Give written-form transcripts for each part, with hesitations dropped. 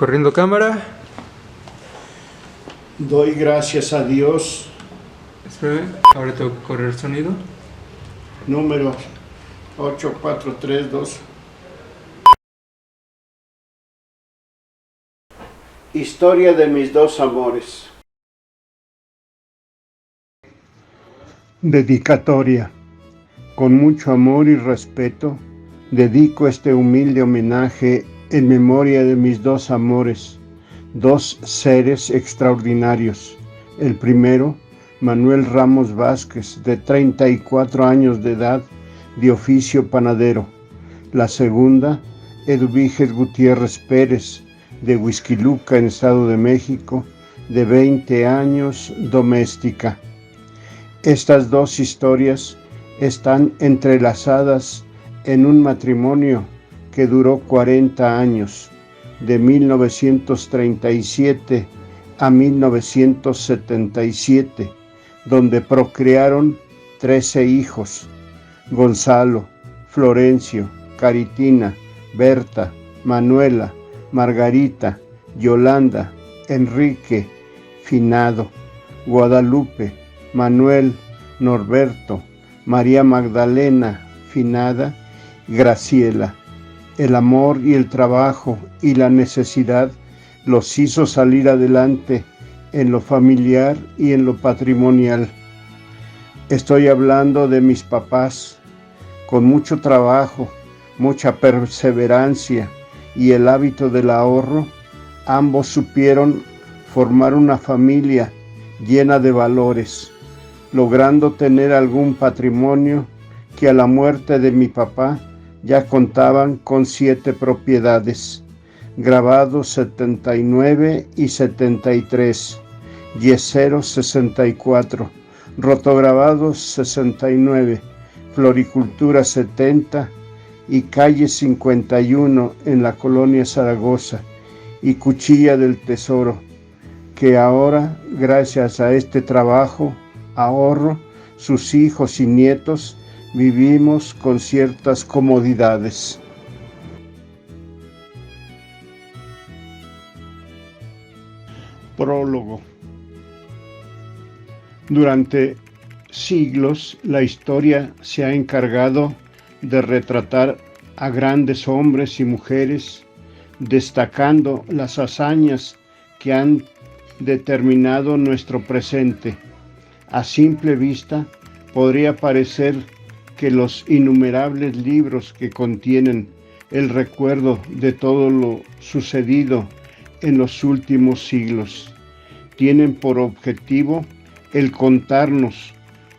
Corriendo cámara. Doy gracias a Dios. Espérame, ahora tengo que correr sonido. Número 8432. Historia de mis dos amores. Dedicatoria. Con mucho amor y respeto, dedico este humilde homenaje en memoria de mis dos amores, dos seres extraordinarios. El primero, Manuel Ramos Vázquez, de 34 años de edad, de oficio panadero. La segunda, Eduviges Gutiérrez Pérez, de Huixquiluca, en Estado de México, de 20 años, doméstica. Estas dos historias están entrelazadas en un matrimonio que duró 40 años, de 1937 a 1977, donde procrearon 13 hijos: Gonzalo, Florencio, Caritina, Berta, Manuela, Margarita, Yolanda, Enrique, Finado, Guadalupe, Manuel, Norberto, María Magdalena, Finada, Graciela. El amor y el trabajo y la necesidad los hizo salir adelante en lo familiar y en lo patrimonial. Estoy hablando de mis papás. Con mucho trabajo, mucha perseverancia y el hábito del ahorro, ambos supieron formar una familia llena de valores, logrando tener algún patrimonio que a la muerte de mi papá ya contaban con 7 propiedades, grabados 79 y 73, yeseros 64, rotograbados 69, floricultura 70 y calle 51 en la colonia Zaragoza, y Cuchilla del Tesoro, que ahora, gracias a este trabajo, ahorro, sus hijos y nietos, vivimos con ciertas comodidades. Prólogo. Durante siglos, la historia se ha encargado de retratar a grandes hombres y mujeres, destacando las hazañas que han determinado nuestro presente. A simple vista, podría parecer que los innumerables libros que contienen el recuerdo de todo lo sucedido en los últimos siglos tienen por objetivo el contarnos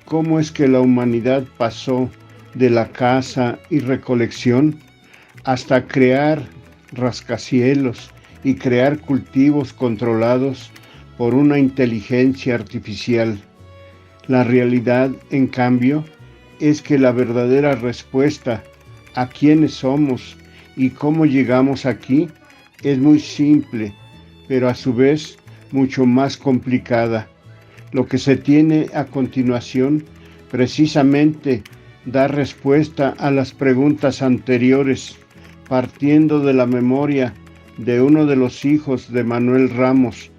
cómo es que la humanidad pasó de la caza y recolección hasta crear rascacielos y crear cultivos controlados por una inteligencia artificial. La realidad, en cambio, es que la verdadera respuesta a quiénes somos y cómo llegamos aquí es muy simple, pero a su vez mucho más complicada. Lo que se tiene a continuación precisamente da respuesta a las preguntas anteriores, partiendo de la memoria de uno de los hijos de Manuel Ramos.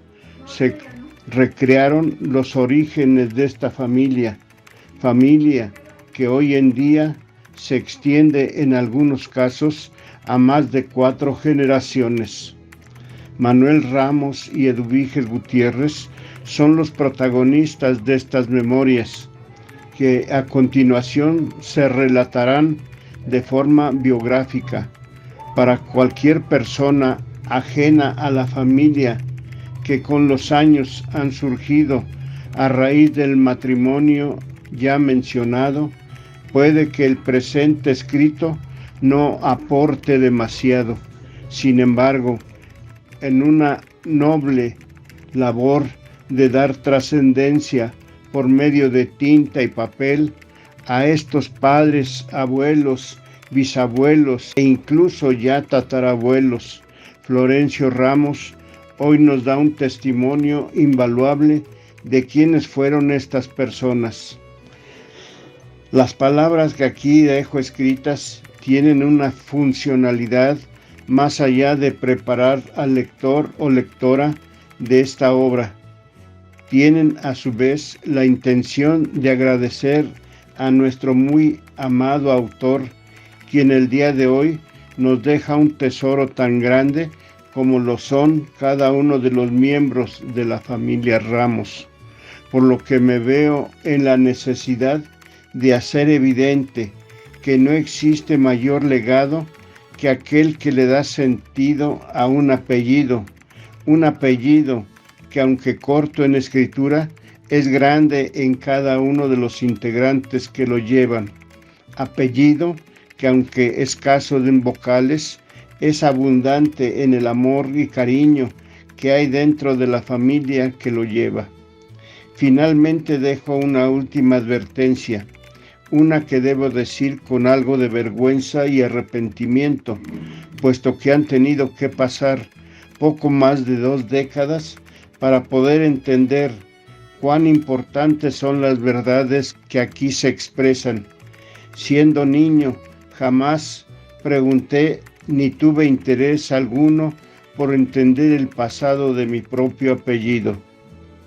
Se recrearon los orígenes de esta familia que hoy en día se extiende en algunos casos a más de 4 generaciones. Manuel Ramos y Eduviges Gutiérrez son los protagonistas de estas memorias, que a continuación se relatarán de forma biográfica para cualquier persona ajena a la familia que con los años han surgido a raíz del matrimonio ya mencionado. Puede que el presente escrito no aporte demasiado. Sin embargo, en una noble labor de dar trascendencia por medio de tinta y papel a estos padres, abuelos, bisabuelos e incluso ya tatarabuelos, Florencio Ramos hoy nos da un testimonio invaluable de quiénes fueron estas personas. Las palabras que aquí dejo escritas tienen una funcionalidad más allá de preparar al lector o lectora de esta obra. Tienen a su vez la intención de agradecer a nuestro muy amado autor, quien el día de hoy nos deja un tesoro tan grande como lo son cada uno de los miembros de la familia Ramos, por lo que me veo en la necesidad de hacer evidente que no existe mayor legado que aquel que le da sentido a un apellido que aunque corto en escritura, es grande en cada uno de los integrantes que lo llevan. Apellido que aunque escaso en vocales, es abundante en el amor y cariño que hay dentro de la familia que lo lleva. Finalmente dejo una última advertencia, una que debo decir con algo de vergüenza y arrepentimiento, puesto que han tenido que pasar poco más de 2 décadas para poder entender cuán importantes son las verdades que aquí se expresan. Siendo niño, jamás pregunté ni tuve interés alguno por entender el pasado de mi propio apellido.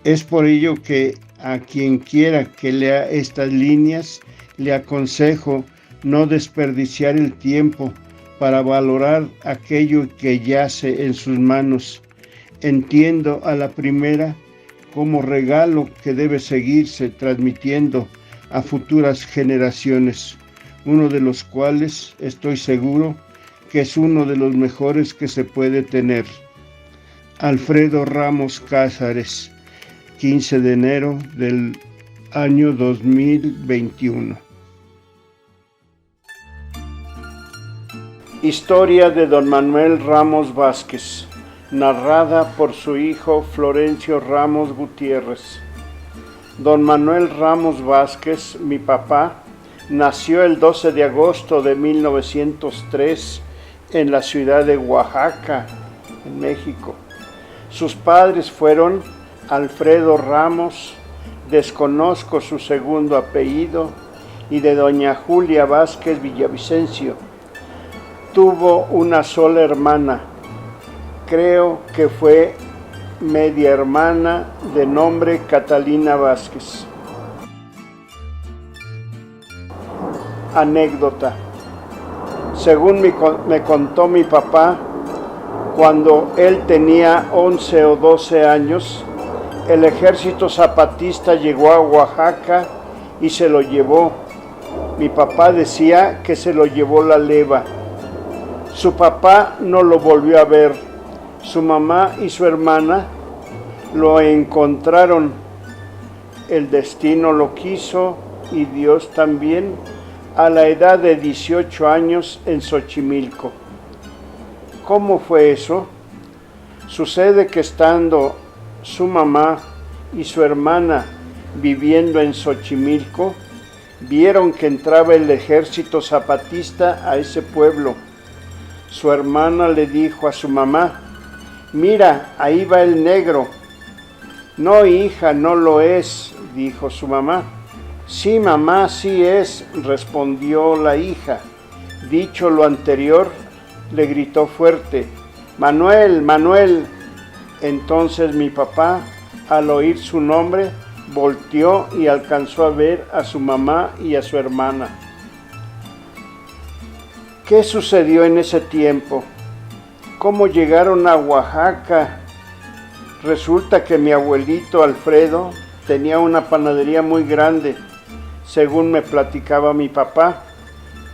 Es por ello que a quien quiera que lea estas líneas, le aconsejo no desperdiciar el tiempo para valorar aquello que yace en sus manos. Entiendo a la primera como regalo que debe seguirse transmitiendo a futuras generaciones, uno de los cuales estoy seguro que es uno de los mejores que se puede tener. Alfredo Ramos Cázares, 15 de enero del año 2021. Historia de don Manuel Ramos Vázquez, narrada por su hijo Florencio Ramos Gutiérrez. Don Manuel Ramos Vázquez, mi papá, nació el 12 de agosto de 1903 en la ciudad de Oaxaca, en México. Sus padres fueron Alfredo Ramos, desconozco su segundo apellido, y de doña Julia Vázquez Villavicencio. Tuvo una sola hermana, creo que fue media hermana, de nombre Catalina Vázquez. Anécdota. Según me contó mi papá, cuando él tenía 11 o 12 años, el ejército zapatista llegó a Oaxaca y se lo llevó. Mi papá decía que se lo llevó la leva. Su papá no lo volvió a ver. Su mamá y su hermana lo encontraron. El destino lo quiso y Dios también, a la edad de 18 años en Xochimilco. ¿Cómo fue eso? Sucede que estando su mamá y su hermana viviendo en Xochimilco, vieron que entraba el ejército zapatista a ese pueblo. Su hermana le dijo a su mamá: «Mira, ahí va el negro». «No, hija, no lo es», dijo su mamá. «Sí, mamá, sí es», respondió la hija. Dicho lo anterior, le gritó fuerte: «Manuel, Manuel». Entonces mi papá, al oír su nombre, volteó y alcanzó a ver a su mamá y a su hermana. ¿Qué sucedió en ese tiempo? ¿Cómo llegaron a Oaxaca? Resulta que mi abuelito Alfredo tenía una panadería muy grande, según me platicaba mi papá,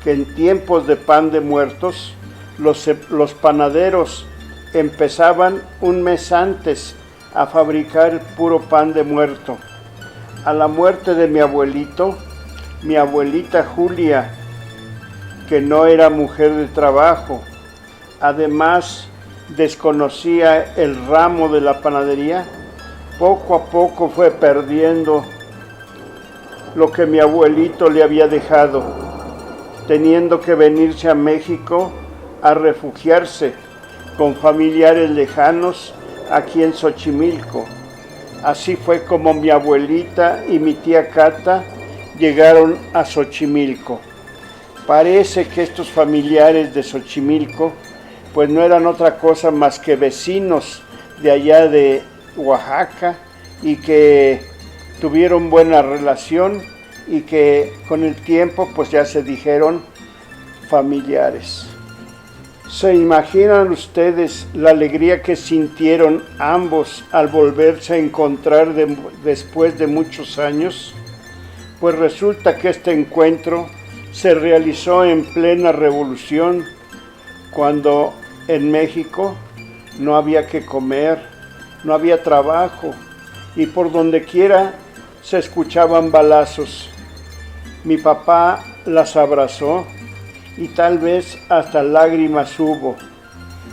que en tiempos de pan de muertos, los panaderos empezaban un mes antes a fabricar puro pan de muerto. A la muerte de mi abuelito, mi abuelita Julia, que no era mujer de trabajo, además desconocía el ramo de la panadería, poco a poco fue perdiendo lo que mi abuelito le había dejado, teniendo que venirse a México a refugiarse con familiares lejanos aquí en Xochimilco. Así fue como mi abuelita y mi tía Cata llegaron a Xochimilco. Parece que estos familiares de Xochimilco pues no eran otra cosa más que vecinos de allá de Oaxaca y que tuvieron buena relación y que con el tiempo pues ya se dijeron familiares. ¿Se imaginan ustedes la alegría que sintieron ambos al volverse a encontrar después de muchos años? Pues resulta que este encuentro se realizó en plena revolución, cuando en México no había que comer, no había trabajo y por donde quiera se escuchaban balazos. Mi papá las abrazó y tal vez hasta lágrimas hubo.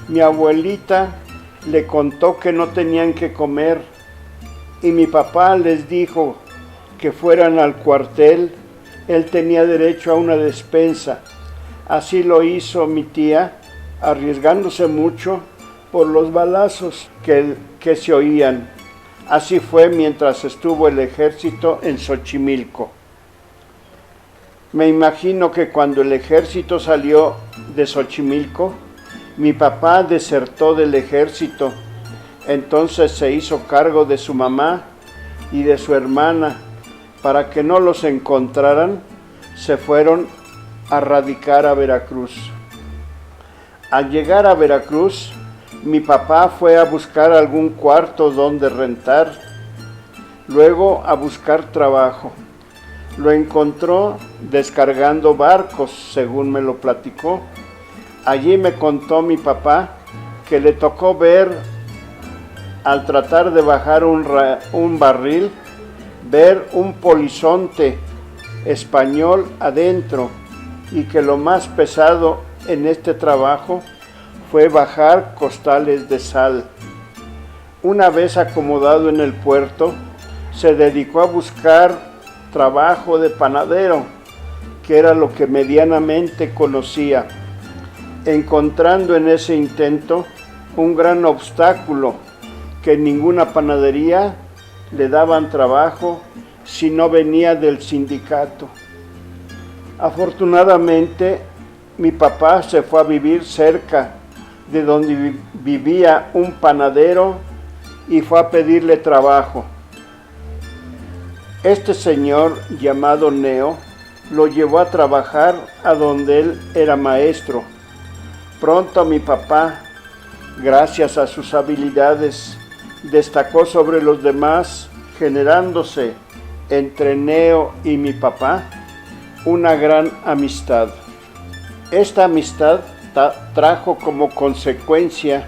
Mi abuelita le contó que no tenían que comer y mi papá les dijo que fueran al cuartel. Él tenía derecho a una despensa. Así lo hizo mi tía, arriesgándose mucho por los balazos que se oían. Así fue mientras estuvo el ejército en Xochimilco. Me imagino que cuando el ejército salió de Xochimilco, mi papá desertó del ejército. Entonces se hizo cargo de su mamá y de su hermana. Para que no los encontraran, se fueron a radicar a Veracruz. Al llegar a Veracruz, mi papá fue a buscar algún cuarto donde rentar, luego a buscar trabajo. Lo encontró descargando barcos, según me lo platicó. Allí me contó mi papá que le tocó ver, al tratar de bajar un barril, ver un polizonte español adentro y que lo más pesado en este trabajo fue bajar costales de sal. Una vez acomodado en el puerto, se dedicó a buscar trabajo de panadero, que era lo que medianamente conocía, encontrando en ese intento un gran obstáculo, que en ninguna panadería le daban trabajo si no venía del sindicato. Afortunadamente, mi papá se fue a vivir cerca de donde vivía un panadero y fue a pedirle trabajo. Este señor, llamado Neo, lo llevó a trabajar a donde él era maestro. Pronto mi papá, gracias a sus habilidades, destacó sobre los demás, generándose entre Neo y mi papá una gran amistad. Esta amistad trajo como consecuencia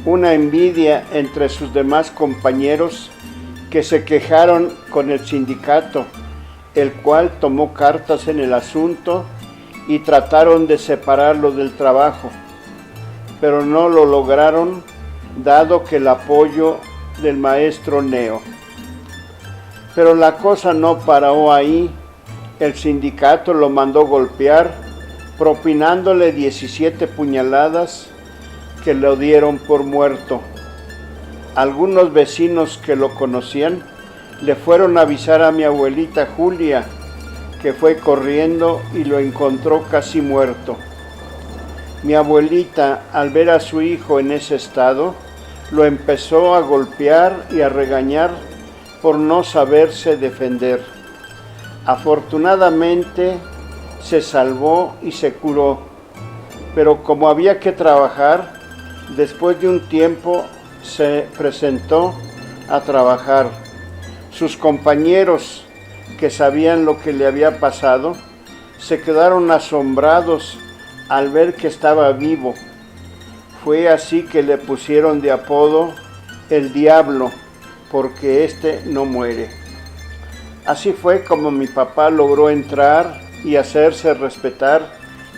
una envidia entre sus demás compañeros que se quejaron con el sindicato, el cual tomó cartas en el asunto y trataron de separarlo del trabajo, pero no lo lograron, dado que el apoyo del maestro Neo. Pero la cosa no paró ahí. El sindicato lo mandó golpear, propinándole 17 puñaladas que lo dieron por muerto. Algunos vecinos que lo conocían le fueron a avisar a mi abuelita Julia, que fue corriendo y lo encontró casi muerto. Mi abuelita, al ver a su hijo en ese estado, lo empezó a golpear y a regañar por no saberse defender. Afortunadamente se salvó y se curó, pero como había que trabajar, después de un tiempo se presentó a trabajar. Sus compañeros, que sabían lo que le había pasado, se quedaron asombrados al ver que estaba vivo. Fue así que le pusieron de apodo el Diablo, porque éste no muere. Así fue como mi papá logró entrar y hacerse respetar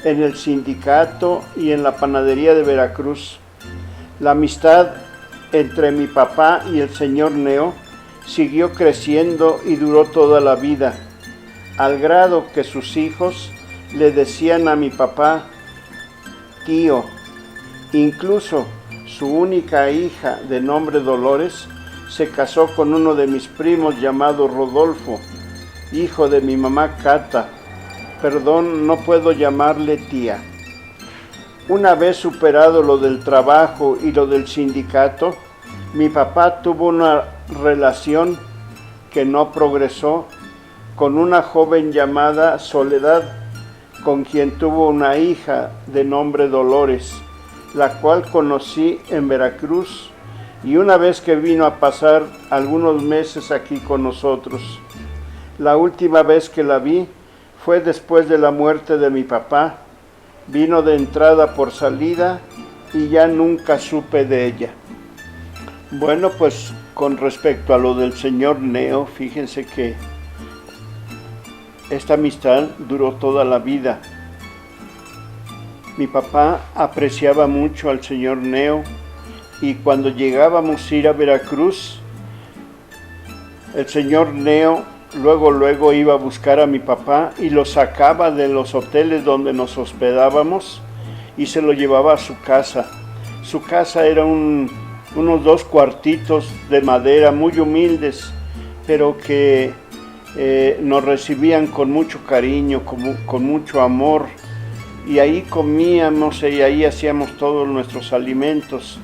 en el sindicato y en la panadería de Veracruz. La amistad entre mi papá y el señor Neo siguió creciendo y duró toda la vida, al grado que sus hijos le decían a mi papá tío. Incluso su única hija, de nombre Dolores, se casó con uno de mis primos llamado Rodolfo, hijo de mi mamá Cata. Perdón, no puedo llamarle tía. Una vez superado lo del trabajo y lo del sindicato, mi papá tuvo una relación que no progresó con una joven llamada Soledad, con quien tuvo una hija de nombre Dolores, la cual conocí en Veracruz, y una vez que vino a pasar algunos meses aquí con nosotros. La última vez que la vi fue después de la muerte de mi papá. Vino de entrada por salida y ya nunca supe de ella. Bueno, pues con respecto a lo del señor Neo, fíjense que esta amistad duró toda la vida. Mi papá apreciaba mucho al señor Neo, y cuando llegábamos a ir a Veracruz, el señor Neo luego iba a buscar a mi papá y lo sacaba de los hoteles donde nos hospedábamos y se lo llevaba a su casa. Su casa era unos 2 cuartitos de madera muy humildes, pero que nos recibían con mucho cariño, con mucho amor, y ahí comíamos y ahí hacíamos todos nuestros alimentos,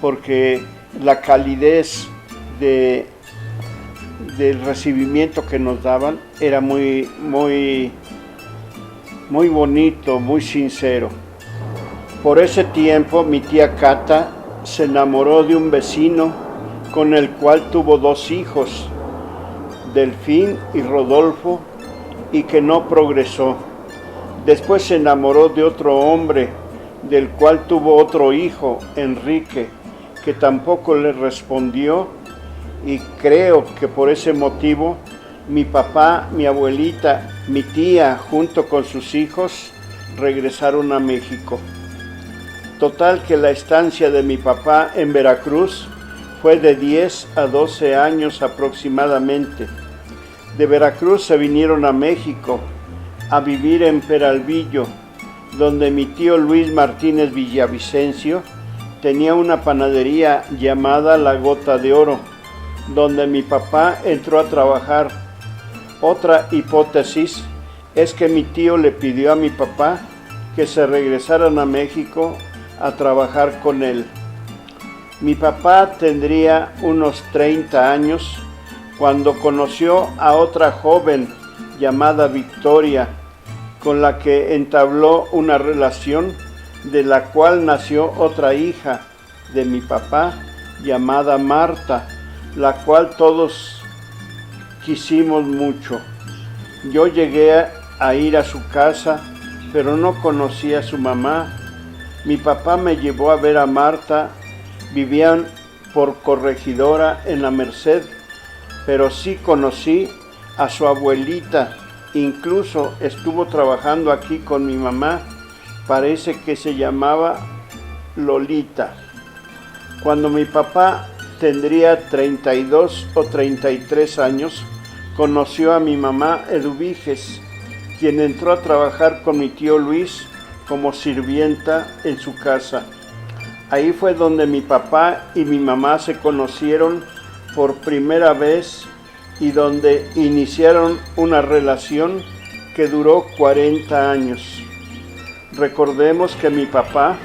porque la calidez del recibimiento que nos daban era muy bonito, muy sincero. Por ese tiempo mi tía Cata se enamoró de un vecino con el cual tuvo 2 hijos, Delfín y Rodolfo, y que no progresó. Después se enamoró de otro hombre, del cual tuvo otro hijo, Enrique, que tampoco le respondió, y creo que por ese motivo mi papá, mi abuelita, mi tía, junto con sus hijos, regresaron a México. Total que la estancia de mi papá en Veracruz fue de 10 a 12 años aproximadamente. De Veracruz se vinieron a México a vivir en Peralvillo, donde mi tío Luis Martínez Villavicencio tenía una panadería llamada La Gota de Oro, donde mi papá entró a trabajar. Otra hipótesis es que mi tío le pidió a mi papá que se regresaran a México a trabajar con él. Mi papá tendría unos 30 años cuando conoció a otra joven llamada Victoria, con la que entabló una relación de la cual nació otra hija de mi papá llamada Marta, la cual todos quisimos mucho. Yo llegué a ir a su casa, pero no conocí a su mamá. Mi papá me llevó a ver a Marta. Vivían por Corregidora en la Merced, pero sí conocí a su abuelita. Incluso estuvo trabajando aquí con mi mamá. Parece que se llamaba Lolita. Cuando mi papá tendría 32 o 33 años, conoció a mi mamá Eduviges, quien entró a trabajar con mi tío Luis como sirvienta en su casa. Ahí fue donde mi papá y mi mamá se conocieron por primera vez y donde iniciaron una relación que duró 40 años. Recordemos que mi papá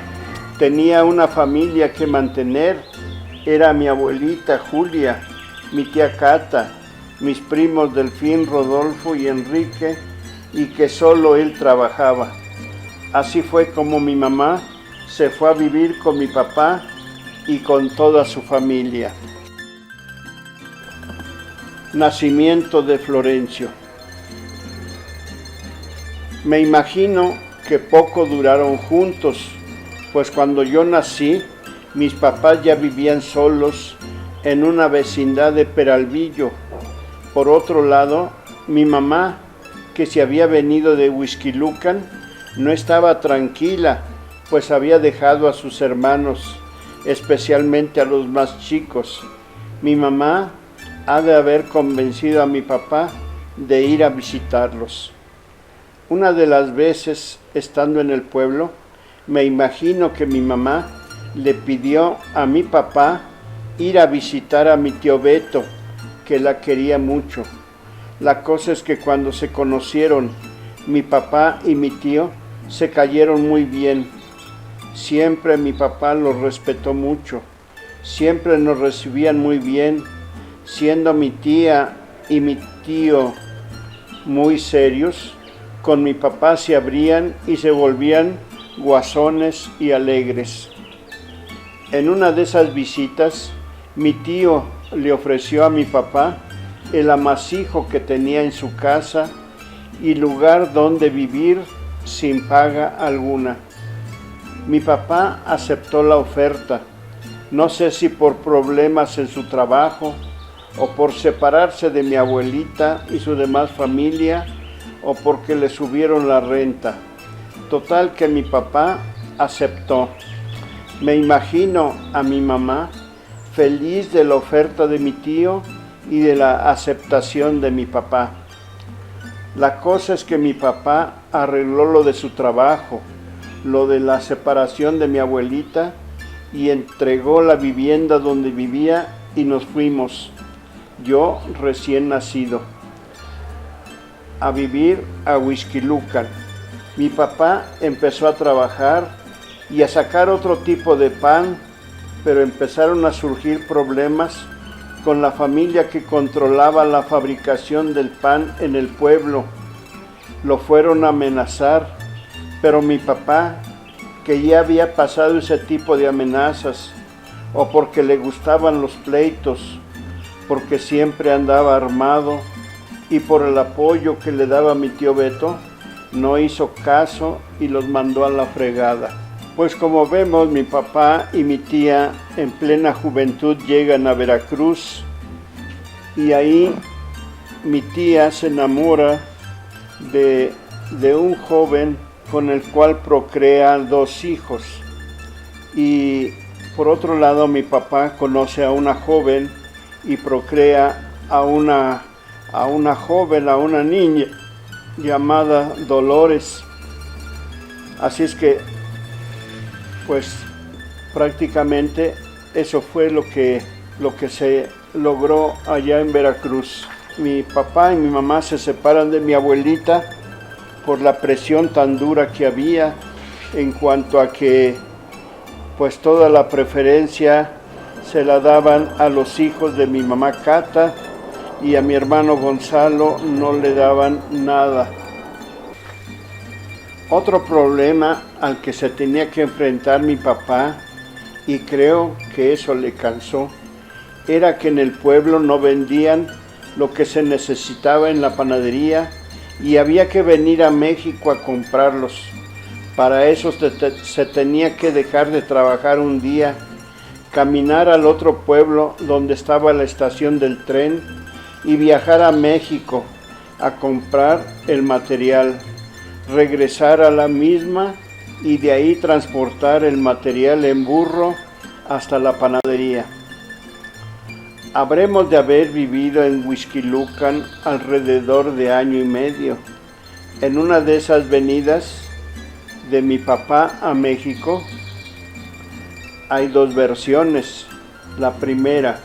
tenía una familia que mantener. Era mi abuelita Julia, mi tía Cata, mis primos Delfín, Rodolfo y Enrique, y que solo él trabajaba. Así fue como mi mamá se fue a vivir con mi papá y con toda su familia. Nacimiento de Florencio. Me imagino que poco duraron juntos, pues cuando yo nací, mis papás ya vivían solos en una vecindad de Peralvillo. Por otro lado, mi mamá, que se había venido de Huixquilucan, no estaba tranquila, pues había dejado a sus hermanos, especialmente a los más chicos. Mi mamá ha de haber convencido a mi papá de ir a visitarlos. Una de las veces, estando en el pueblo, me imagino que mi mamá le pidió a mi papá ir a visitar a mi tío Beto, que la quería mucho. La cosa es que cuando se conocieron, mi papá y mi tío se cayeron muy bien. Siempre mi papá los respetó mucho. Siempre nos recibían muy bien, siendo mi tía y mi tío muy serios. Con mi papá se abrían y se volvían guasones y alegres. En una de esas visitas, mi tío le ofreció a mi papá el amasijo que tenía en su casa y lugar donde vivir sin paga alguna. Mi papá aceptó la oferta, no sé si por problemas en su trabajo o por separarse de mi abuelita y su demás familia o porque le subieron la renta. Total que mi papá aceptó. Me imagino a mi mamá feliz de la oferta de mi tío y de la aceptación de mi papá. La cosa es que mi papá arregló lo de su trabajo, lo de la separación de mi abuelita y entregó la vivienda donde vivía y nos fuimos, yo recién nacido, a vivir a Huixquilucan. Mi papá empezó a trabajar y a sacar otro tipo de pan, pero empezaron a surgir problemas con la familia que controlaba la fabricación del pan en el pueblo. Lo fueron a amenazar, pero mi papá, que ya había pasado ese tipo de amenazas, o porque le gustaban los pleitos, porque siempre andaba armado, y por el apoyo que le daba mi tío Beto, no hizo caso y los mandó a la fregada. Pues como vemos, mi papá y mi tía en plena juventud llegan a Veracruz y ahí mi tía se enamora de un joven con el cual procrea 2 hijos. Y por otro lado, mi papá conoce a una joven y procrea a una niña llamada Dolores. Así es que pues prácticamente eso fue lo que se logró allá en Veracruz. Mi papá y mi mamá se separan de mi abuelita por la presión tan dura que había en cuanto a que pues toda la preferencia se la daban a los hijos de mi mamá Cata y a mi hermano Gonzalo no le daban nada. Otro problema al que se tenía que enfrentar mi papá, y creo que eso le cansó, era que en el pueblo no vendían lo que se necesitaba en la panadería y había que venir a México a comprarlos. Para eso se tenía que dejar de trabajar un día, caminar al otro pueblo donde estaba la estación del tren y viajar a México a comprar el material, regresar a la misma y de ahí transportar el material en burro hasta la panadería. Habremos de haber vivido en Huixquilucan alrededor de 1 año y medio. En una de esas venidas de mi papá a México hay 2 versiones. La primera,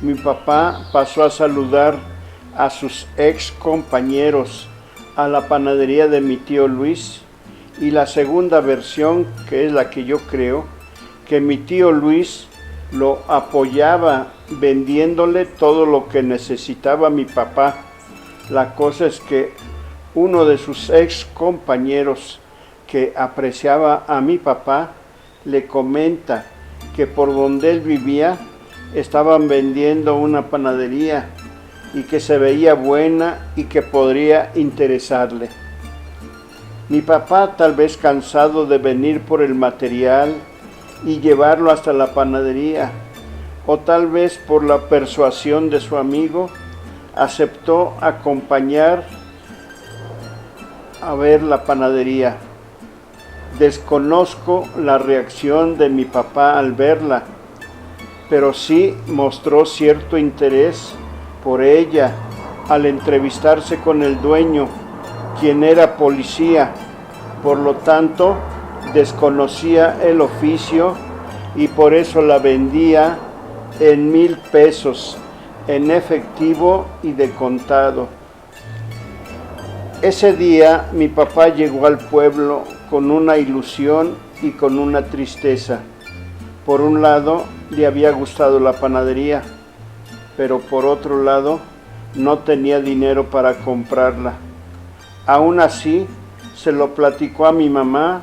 mi papá pasó a saludar a sus ex compañeros a la panadería de mi tío Luis, y la segunda versión, que es la que yo creo, que mi tío Luis lo apoyaba vendiéndole todo lo que necesitaba mi papá. La cosa es que uno de sus ex compañeros que apreciaba a mi papá le comenta que por donde él vivía estaban vendiendo una panadería y que se veía buena y que podría interesarle. Mi papá, tal vez cansado de venir por el material y llevarlo hasta la panadería, o tal vez por la persuasión de su amigo, aceptó acompañar a ver la panadería. Desconozco la reacción de mi papá al verla, pero sí mostró cierto interés por ella al entrevistarse con el dueño, quien era policía. Por lo tanto, desconocía el oficio y por eso la vendía en 1,000 pesos, en efectivo y de contado. Ese día mi papá llegó al pueblo con una ilusión y con una tristeza. Por un lado, le había gustado la panadería, pero por otro lado, no tenía dinero para comprarla. Aún así, se lo platicó a mi mamá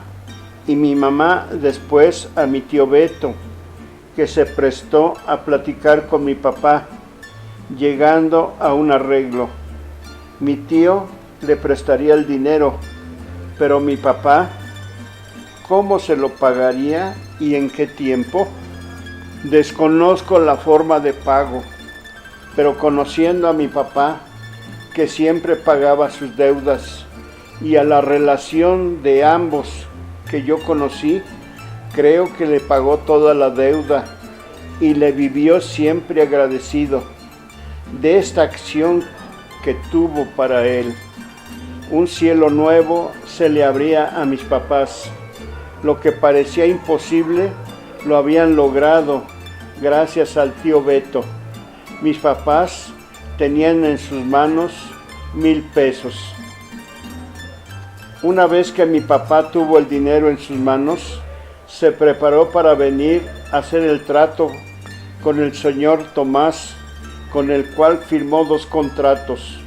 y mi mamá después a mi tío Beto, que se prestó a platicar con mi papá, llegando a un arreglo. Mi tío le prestaría el dinero, pero mi papá, ¿cómo se lo pagaría y en qué tiempo? Desconozco la forma de pago, pero conociendo a mi papá, que siempre pagaba sus deudas, y a la relación de ambos que yo conocí, creo que le pagó toda la deuda y le vivió siempre agradecido de esta acción que tuvo para él. Un cielo nuevo se le abría a mis papás. Lo que parecía imposible lo habían logrado gracias al tío Beto. Mis papás tenían en sus manos 1,000 pesos. Una vez que mi papá tuvo el dinero en sus manos, se preparó para venir a hacer el trato con el señor Tomás, con el cual firmó 2 contratos,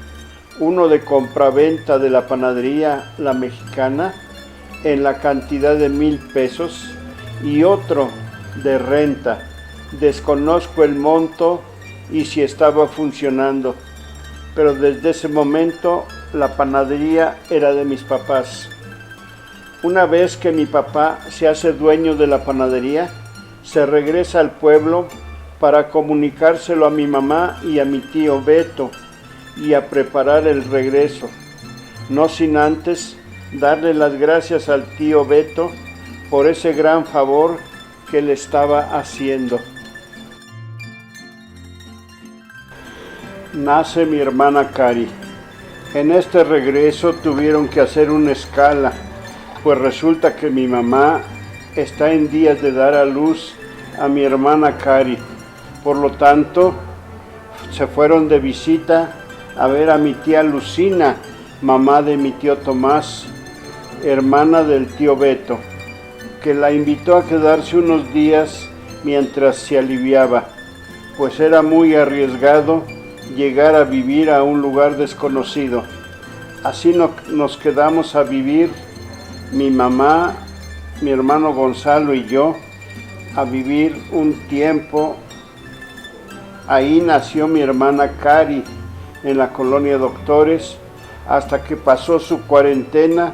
uno de compraventa de la panadería La Mexicana en la cantidad de 1,000 pesos y otro de renta. Desconozco el monto y si estaba funcionando, pero desde ese momento la panadería era de mis papás. Una vez que mi papá se hace dueño de la panadería, se regresa al pueblo para comunicárselo a mi mamá y a mi tío Beto y a preparar el regreso, no sin antes darle las gracias al tío Beto por ese gran favor que le estaba haciendo. Nace mi hermana Cari. En este regreso tuvieron que hacer una escala, pues resulta que mi mamá está en días de dar a luz a mi hermana Cari. Por lo tanto, se fueron de visita a ver a mi tía Lucina, mamá de mi tío Tomás, hermana del tío Beto, que la invitó a quedarse unos días mientras se aliviaba, pues era muy arriesgado llegar a vivir a un lugar desconocido. Así nos quedamos a vivir mi mamá, mi hermano Gonzalo y yo, a vivir un tiempo. Ahí nació mi hermana Cari, en la colonia Doctores, hasta que pasó su cuarentena,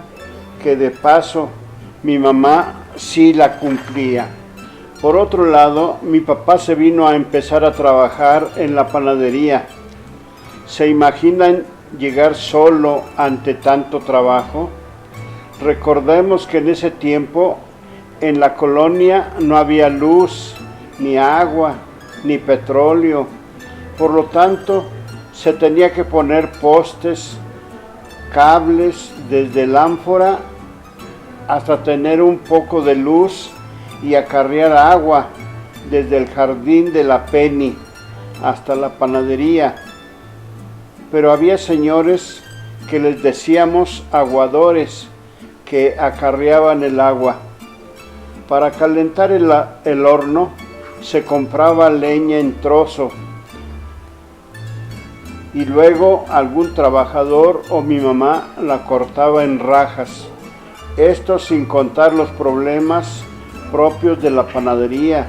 que de paso mi mamá sí la cumplía. Por otro lado, mi papá se vino a empezar a trabajar en la panadería. ¿Se imaginan llegar solo ante tanto trabajo? Recordemos que en ese tiempo en la colonia no había luz, ni agua, ni petróleo. Por lo tanto, se tenía que poner postes, cables desde el ánfora hasta tener un poco de luz y acarrear agua desde el jardín de la Penny hasta la panadería. Pero había señores que les decíamos aguadores, que acarreaban el agua. Para calentar el horno se compraba leña en trozo y luego algún trabajador o mi mamá la cortaba en rajas. Esto sin contar los problemas propios de la panadería,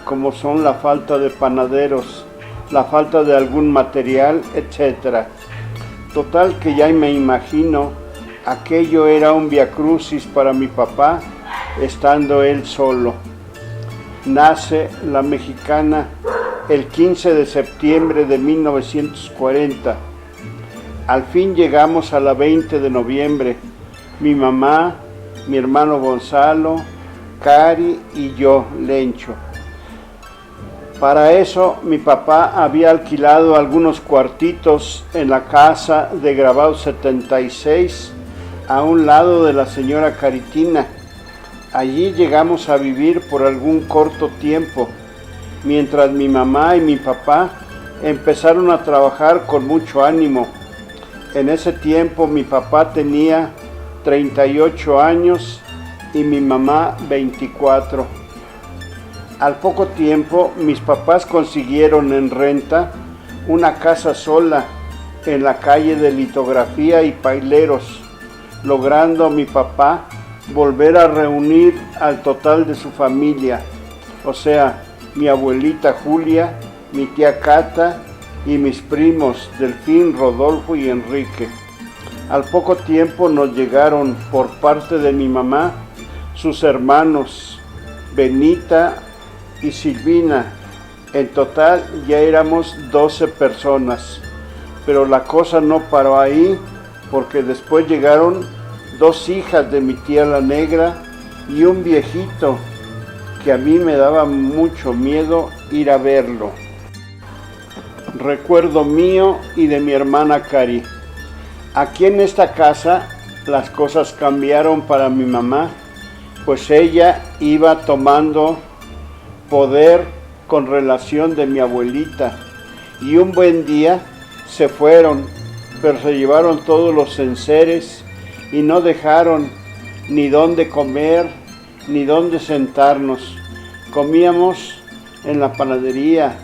como son la falta de panaderos, la falta de algún material, etc. Total que ya me imagino, aquello era un viacrucis para mi papá, estando él solo. Nace La Mexicana el 15 de septiembre de 1940. Al fin llegamos a la 20 de noviembre. Mi mamá, mi hermano Gonzalo, Cari y yo, Lencho. Para eso mi papá había alquilado algunos cuartitos en la casa de Grabado 76, a un lado de la señora Caritina. Allí llegamos a vivir por algún corto tiempo, mientras mi mamá y mi papá empezaron a trabajar con mucho ánimo. En ese tiempo mi papá tenía 38 años y mi mamá 24. Al poco tiempo mis papás consiguieron en renta una casa sola en la calle de Litografía y Paileros, logrando mi papá volver a reunir al total de su familia, o sea, mi abuelita Julia, mi tía Cata y mis primos Delfín, Rodolfo y Enrique. Al poco tiempo nos llegaron por parte de mi mamá sus hermanos Benita y Silvina. En total ya éramos 12 personas, pero la cosa no paró ahí, porque después llegaron 2 hijas de mi tía la Negra y un viejito que a mí me daba mucho miedo ir a verlo. Recuerdo mío y de mi hermana Cari. Aquí en esta casa las cosas cambiaron para mi mamá, pues ella iba tomando poder con relación de mi abuelita, y un buen día se fueron, pero se llevaron todos los enseres y no dejaron ni dónde comer ni dónde sentarnos. Comíamos en la panadería.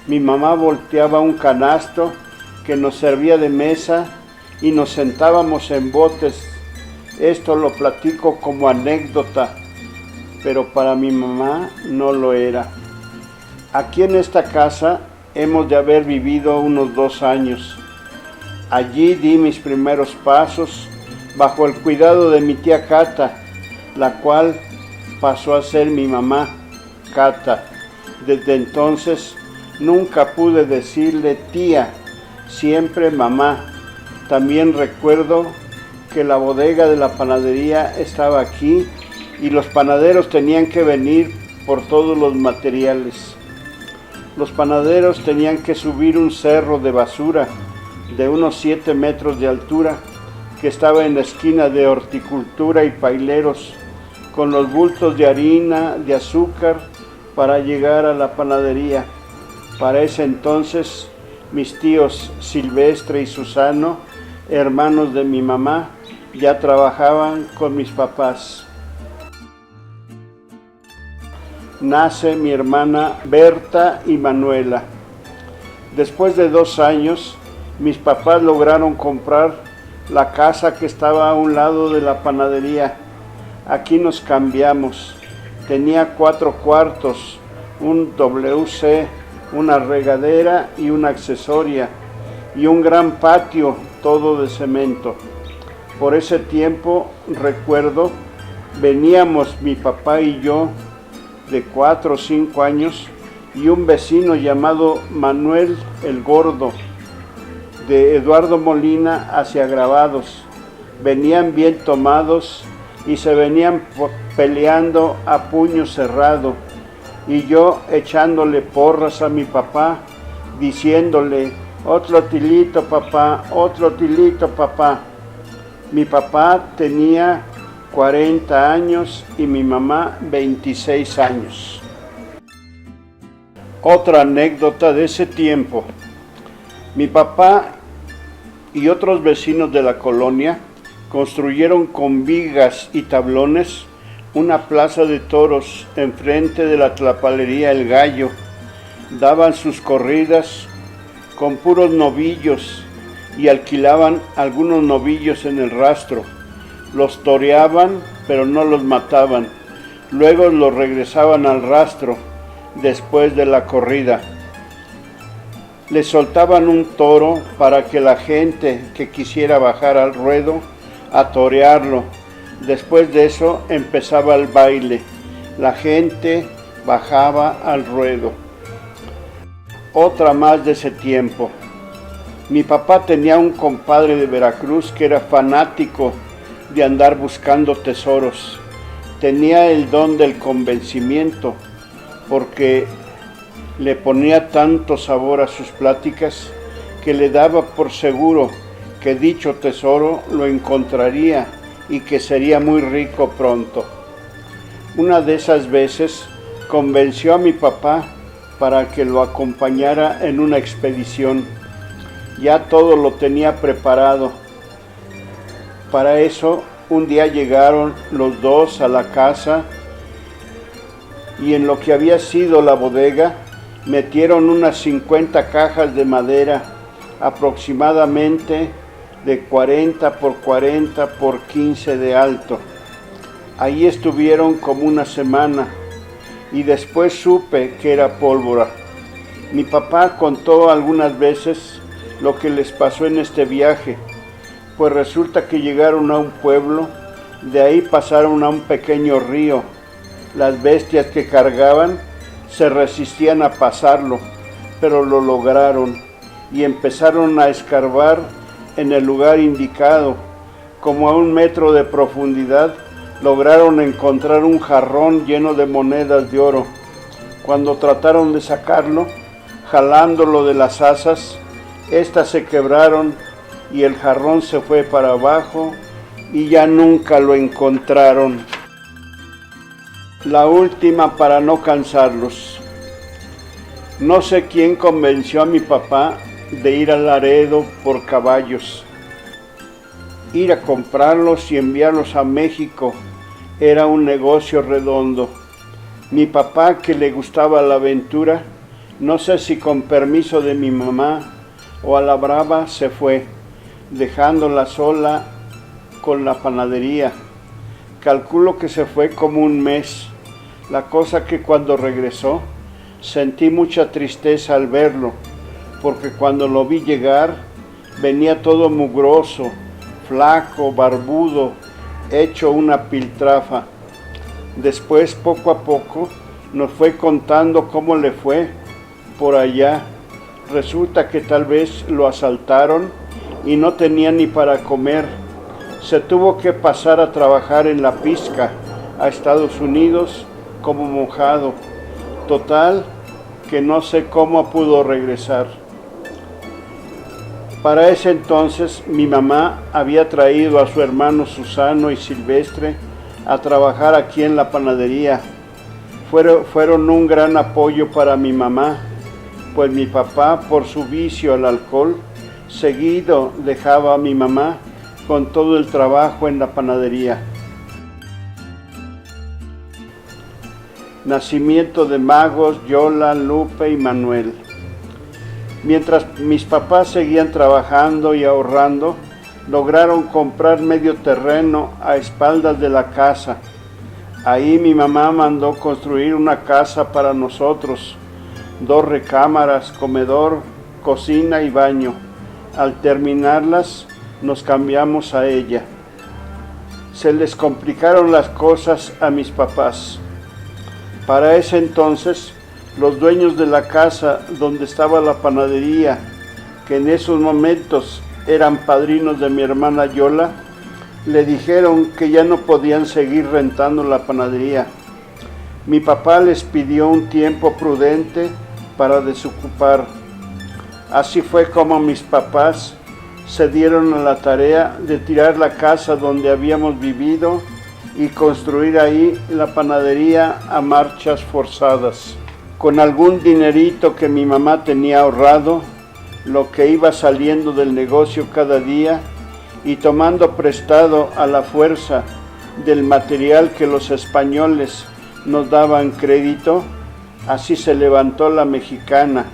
Mi mamá volteaba un canasto que nos servía de mesa y nos sentábamos en botes. Esto lo platico como anécdota, pero para mi mamá no lo era. Aquí en esta casa hemos de haber vivido unos 2 años. Allí di mis primeros pasos bajo el cuidado de mi tía Cata, la cual pasó a ser mi mamá, Cata. Desde entonces nunca pude decirle tía, siempre mamá. También recuerdo que la bodega de la panadería estaba aquí y los panaderos tenían que venir por todos los materiales. Los panaderos tenían que subir un cerro de basura de unos 7 metros de altura que estaba en la esquina de Horticultura y Paileros, con los bultos de harina, de azúcar, para llegar a la panadería. Para ese entonces, mis tíos Silvestre y Susano, hermanos de mi mamá, ya trabajaban con mis papás. Nace mi hermana Berta y Manuela. Después de 2 años, mis papás lograron comprar la casa que estaba a un lado de la panadería. Aquí nos cambiamos. Tenía 4 cuartos, un WC, una regadera y una accesoria, y un gran patio, todo de cemento. Por ese tiempo, recuerdo, veníamos mi papá y yo, de 4 o 5 años, y un vecino llamado Manuel el Gordo, de Eduardo Molina hacia Grabados. Venían bien tomados y se venían peleando a puño cerrado, y yo echándole porras a mi papá, diciéndole, otro tilito papá, otro tilito papá. Mi papá tenía 40 años y mi mamá 26 años. Otra anécdota de ese tiempo. Mi papá y otros vecinos de la colonia construyeron con vigas y tablones una plaza de toros enfrente de la tlapalería El Gallo. Daban sus corridas con puros novillos y alquilaban algunos novillos en el rastro. Los toreaban, pero no los mataban. Luego los regresaban al rastro después de la corrida. Les soltaban un toro para que la gente que quisiera bajar al ruedo a torearlo. Después de eso empezaba el baile. La gente bajaba al ruedo. Otra más de ese tiempo. Mi papá tenía un compadre de Veracruz que era fanático de andar buscando tesoros. Tenía el don del convencimiento, porque le ponía tanto sabor a sus pláticas que le daba por seguro que dicho tesoro lo encontraría y que sería muy rico pronto. Una de esas veces convenció a mi papá para que lo acompañara en una expedición. Ya todo lo tenía preparado. Para eso Un día llegaron los dos a la casa y en lo que había sido la bodega metieron unas 50 cajas de madera, aproximadamente de 40 por 40 por 15 de alto. Ahí estuvieron como una semana y después supe que era pólvora. Mi papá contó algunas veces lo que les pasó en este viaje, pues resulta que llegaron a un pueblo, de ahí pasaron a un pequeño río. Las bestias que cargaban se resistían a pasarlo, pero lo lograron y empezaron a escarbar en el lugar indicado. Como a 1 metro de profundidad, lograron encontrar un jarrón lleno de monedas de oro. Cuando trataron de sacarlo, jalándolo de las asas, éstas se quebraron y el jarrón se fue para abajo y ya nunca lo encontraron. La última para no cansarlos. No sé quién convenció a mi papá de ir a Laredo por caballos. Ir a comprarlos y enviarlos a México era un negocio redondo. Mi papá, que le gustaba la aventura, no sé si con permiso de mi mamá o a la brava, se fue, dejándola sola con la panadería. Calculo que se fue como 1 mes. La cosa que cuando regresó, sentí mucha tristeza al verlo, porque cuando lo vi llegar, venía todo mugroso, flaco, barbudo, hecho una piltrafa. Después, poco a poco, nos fue contando cómo le fue por allá. Resulta que tal vez lo asaltaron y no tenía ni para comer. Se tuvo que pasar a trabajar en la pizca a Estados Unidos como mojado. Total, que no sé cómo pudo regresar. Para ese entonces mi mamá había traído a su hermano Susano y Silvestre a trabajar aquí en la panadería. Fueron un gran apoyo para mi mamá, pues mi papá, por su vicio al alcohol, seguido dejaba a mi mamá con todo el trabajo en la panadería. Nacimiento de Magos, Yola, Lupe y Manuel. Mientras mis papás seguían trabajando y ahorrando, lograron comprar medio terreno a espaldas de la casa. Ahí mi mamá mandó construir una casa para nosotros, 2 recámaras, comedor, cocina y baño. Al terminarlas, nos cambiamos a ella. Se les complicaron las cosas a mis papás. Para ese entonces, los dueños de la casa donde estaba la panadería, que en esos momentos eran padrinos de mi hermana Yola, le dijeron que ya no podían seguir rentando la panadería. Mi papá les pidió un tiempo prudente para desocupar. Así fue como mis papás se dieron a la tarea de tirar la casa donde habíamos vivido y construir ahí la panadería a marchas forzadas. Con algún dinerito que mi mamá tenía ahorrado, lo que iba saliendo del negocio cada día y tomando prestado a la fuerza del material que los españoles nos daban crédito, así se levantó la mexicana,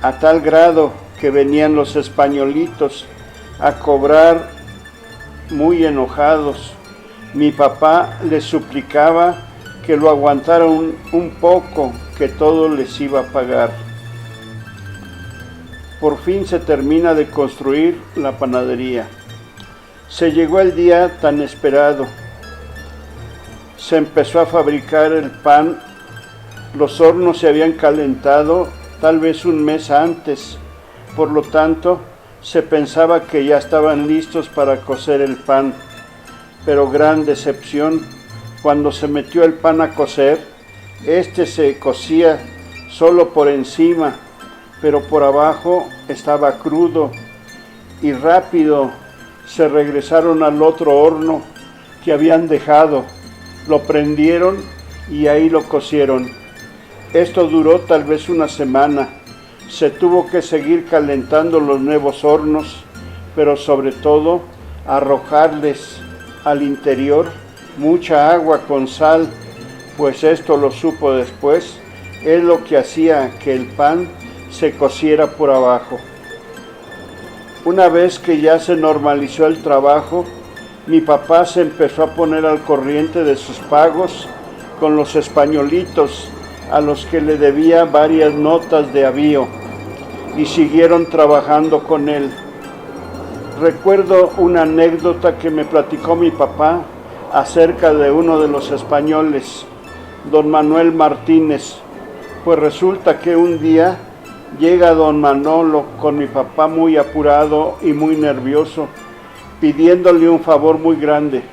a tal grado que venían los españolitos a cobrar muy enojados. Mi papá les suplicaba que lo aguantaran un poco, que todo les iba a pagar. Por fin se termina de construir la panadería. Se llegó el día tan esperado. Se empezó a fabricar el pan. Los hornos se habían calentado tal vez 1 mes antes. Por lo tanto, se pensaba que ya estaban listos para cocer el pan. Pero gran decepción, cuando se metió el pan a cocer, este se cocía solo por encima, pero por abajo estaba crudo, y rápido se regresaron al otro horno que habían dejado, lo prendieron y ahí lo cocieron. Esto duró tal vez 1 semana. Se tuvo que seguir calentando los nuevos hornos, pero sobre todo arrojarles al interior mucha agua con sal, pues esto lo supo después, es lo que hacía que el pan se cociera por abajo. Una vez que ya se normalizó el trabajo, mi papá se empezó a poner al corriente de sus pagos con los españolitos a los que le debía varias notas de avío y siguieron trabajando con él. Recuerdo una anécdota que me platicó mi papá acerca de uno de los españoles, don Manuel Martínez, pues resulta que un día llega don Manolo con mi papá muy apurado y muy nervioso, pidiéndole un favor muy grande,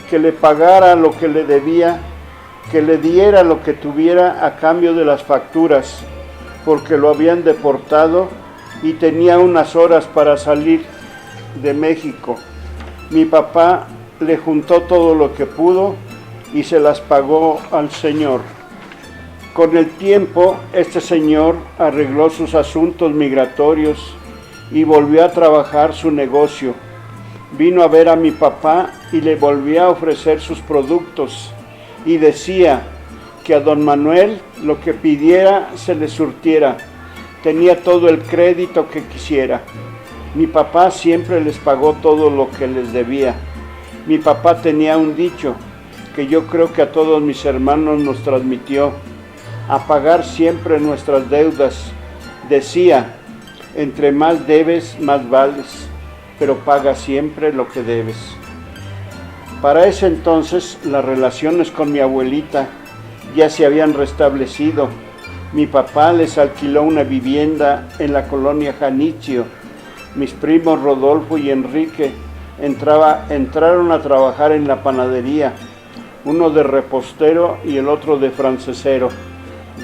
que le pagara lo que le debía, que le diera lo que tuviera a cambio de las facturas, porque lo habían deportado y tenía unas horas para salir de México. Mi papá le juntó todo lo que pudo y se las pagó al señor. Con el tiempo, este señor arregló sus asuntos migratorios y volvió a trabajar su negocio. Vino a ver a mi papá y le volvió a ofrecer sus productos y decía que a don Manuel lo que pidiera se le surtiera. Tenía todo el crédito que quisiera. Mi papá siempre les pagó todo lo que les debía. Mi papá tenía un dicho que yo creo que a todos mis hermanos nos transmitió: a pagar siempre nuestras deudas. Decía, entre más debes, más vales, pero paga siempre lo que debes. Para ese entonces, las relaciones con mi abuelita ya se habían restablecido. Mi papá les alquiló una vivienda en la colonia Janitzio. Mis primos Rodolfo y Enrique entraron a trabajar en la panadería, uno de repostero y el otro de francesero.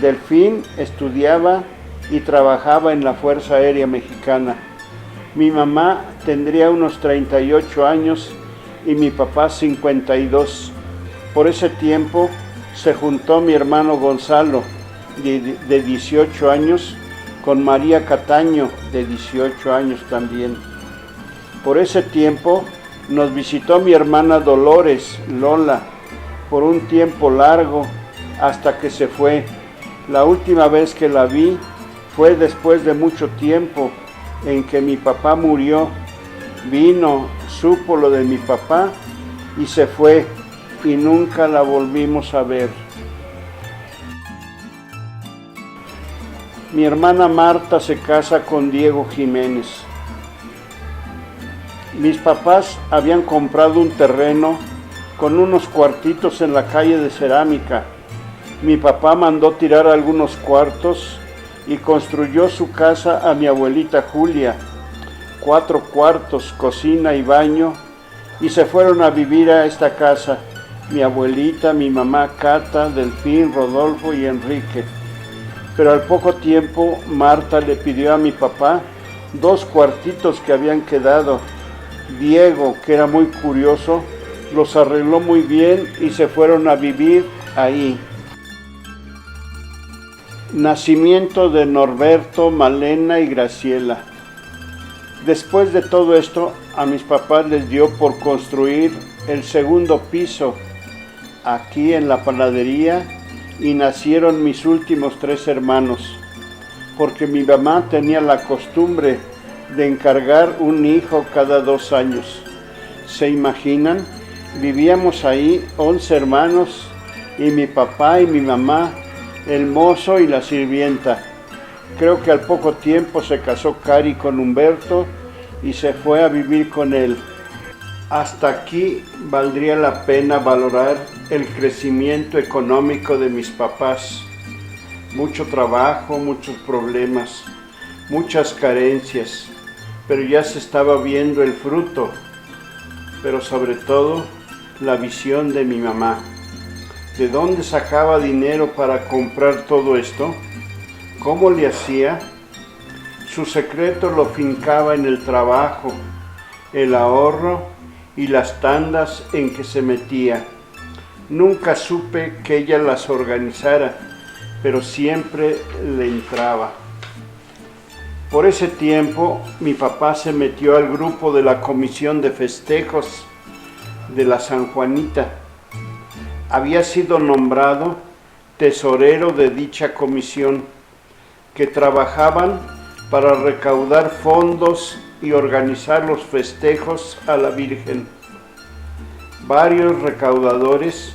Delfín estudiaba y trabajaba en la Fuerza Aérea Mexicana. Mi mamá tendría unos 38 años y mi papá 52. Por ese tiempo se juntó mi hermano Gonzalo, de 18 años, con María Cataño, de 18 años también. Por ese tiempo nos visitó mi hermana Dolores, Lola, por un tiempo largo, hasta que se fue. La última vez que la vi fue después de mucho tiempo en que mi papá murió. Vino, supo lo de mi papá y se fue, y nunca la volvimos a ver. Mi hermana Marta se casa con Diego Jiménez. Mis papás habían comprado un terreno con unos cuartitos en la calle de Cerámica. Mi papá mandó tirar algunos cuartos y construyó su casa a mi abuelita Julia, 4 cuartos, cocina y baño, y se fueron a vivir a esta casa, mi abuelita, mi mamá Cata, Delfín, Rodolfo y Enrique. Pero al poco tiempo Marta le pidió a mi papá 2 cuartitos que habían quedado. Diego, que era muy curioso, los arregló muy bien y se fueron a vivir ahí. Nacimiento de Norberto, Malena y Graciela. Después de todo esto, a mis papás les dio por construir el segundo piso aquí en la panadería y nacieron mis últimos 3 hermanos, porque mi mamá tenía la costumbre de encargar un hijo cada 2 años. ¿Se imaginan? Vivíamos ahí 11 hermanos y mi papá y mi mamá, el mozo y la sirvienta. Creo que al poco tiempo se casó Cari con Humberto y se fue a vivir con él. Hasta aquí valdría la pena valorar el crecimiento económico de mis papás. Mucho trabajo, muchos problemas, muchas carencias, pero ya se estaba viendo el fruto, pero sobre todo la visión de mi mamá. ¿De dónde sacaba dinero para comprar todo esto? ¿Cómo le hacía? Su secreto lo fincaba en el trabajo, el ahorro y las tandas en que se metía. Nunca supe que ella las organizara, pero siempre le entraba. Por ese tiempo, mi papá se metió al grupo de la comisión de festejos de la San Juanita. Había sido nombrado tesorero de dicha comisión, que trabajaban para recaudar fondos y organizar los festejos a la Virgen. Varios recaudadores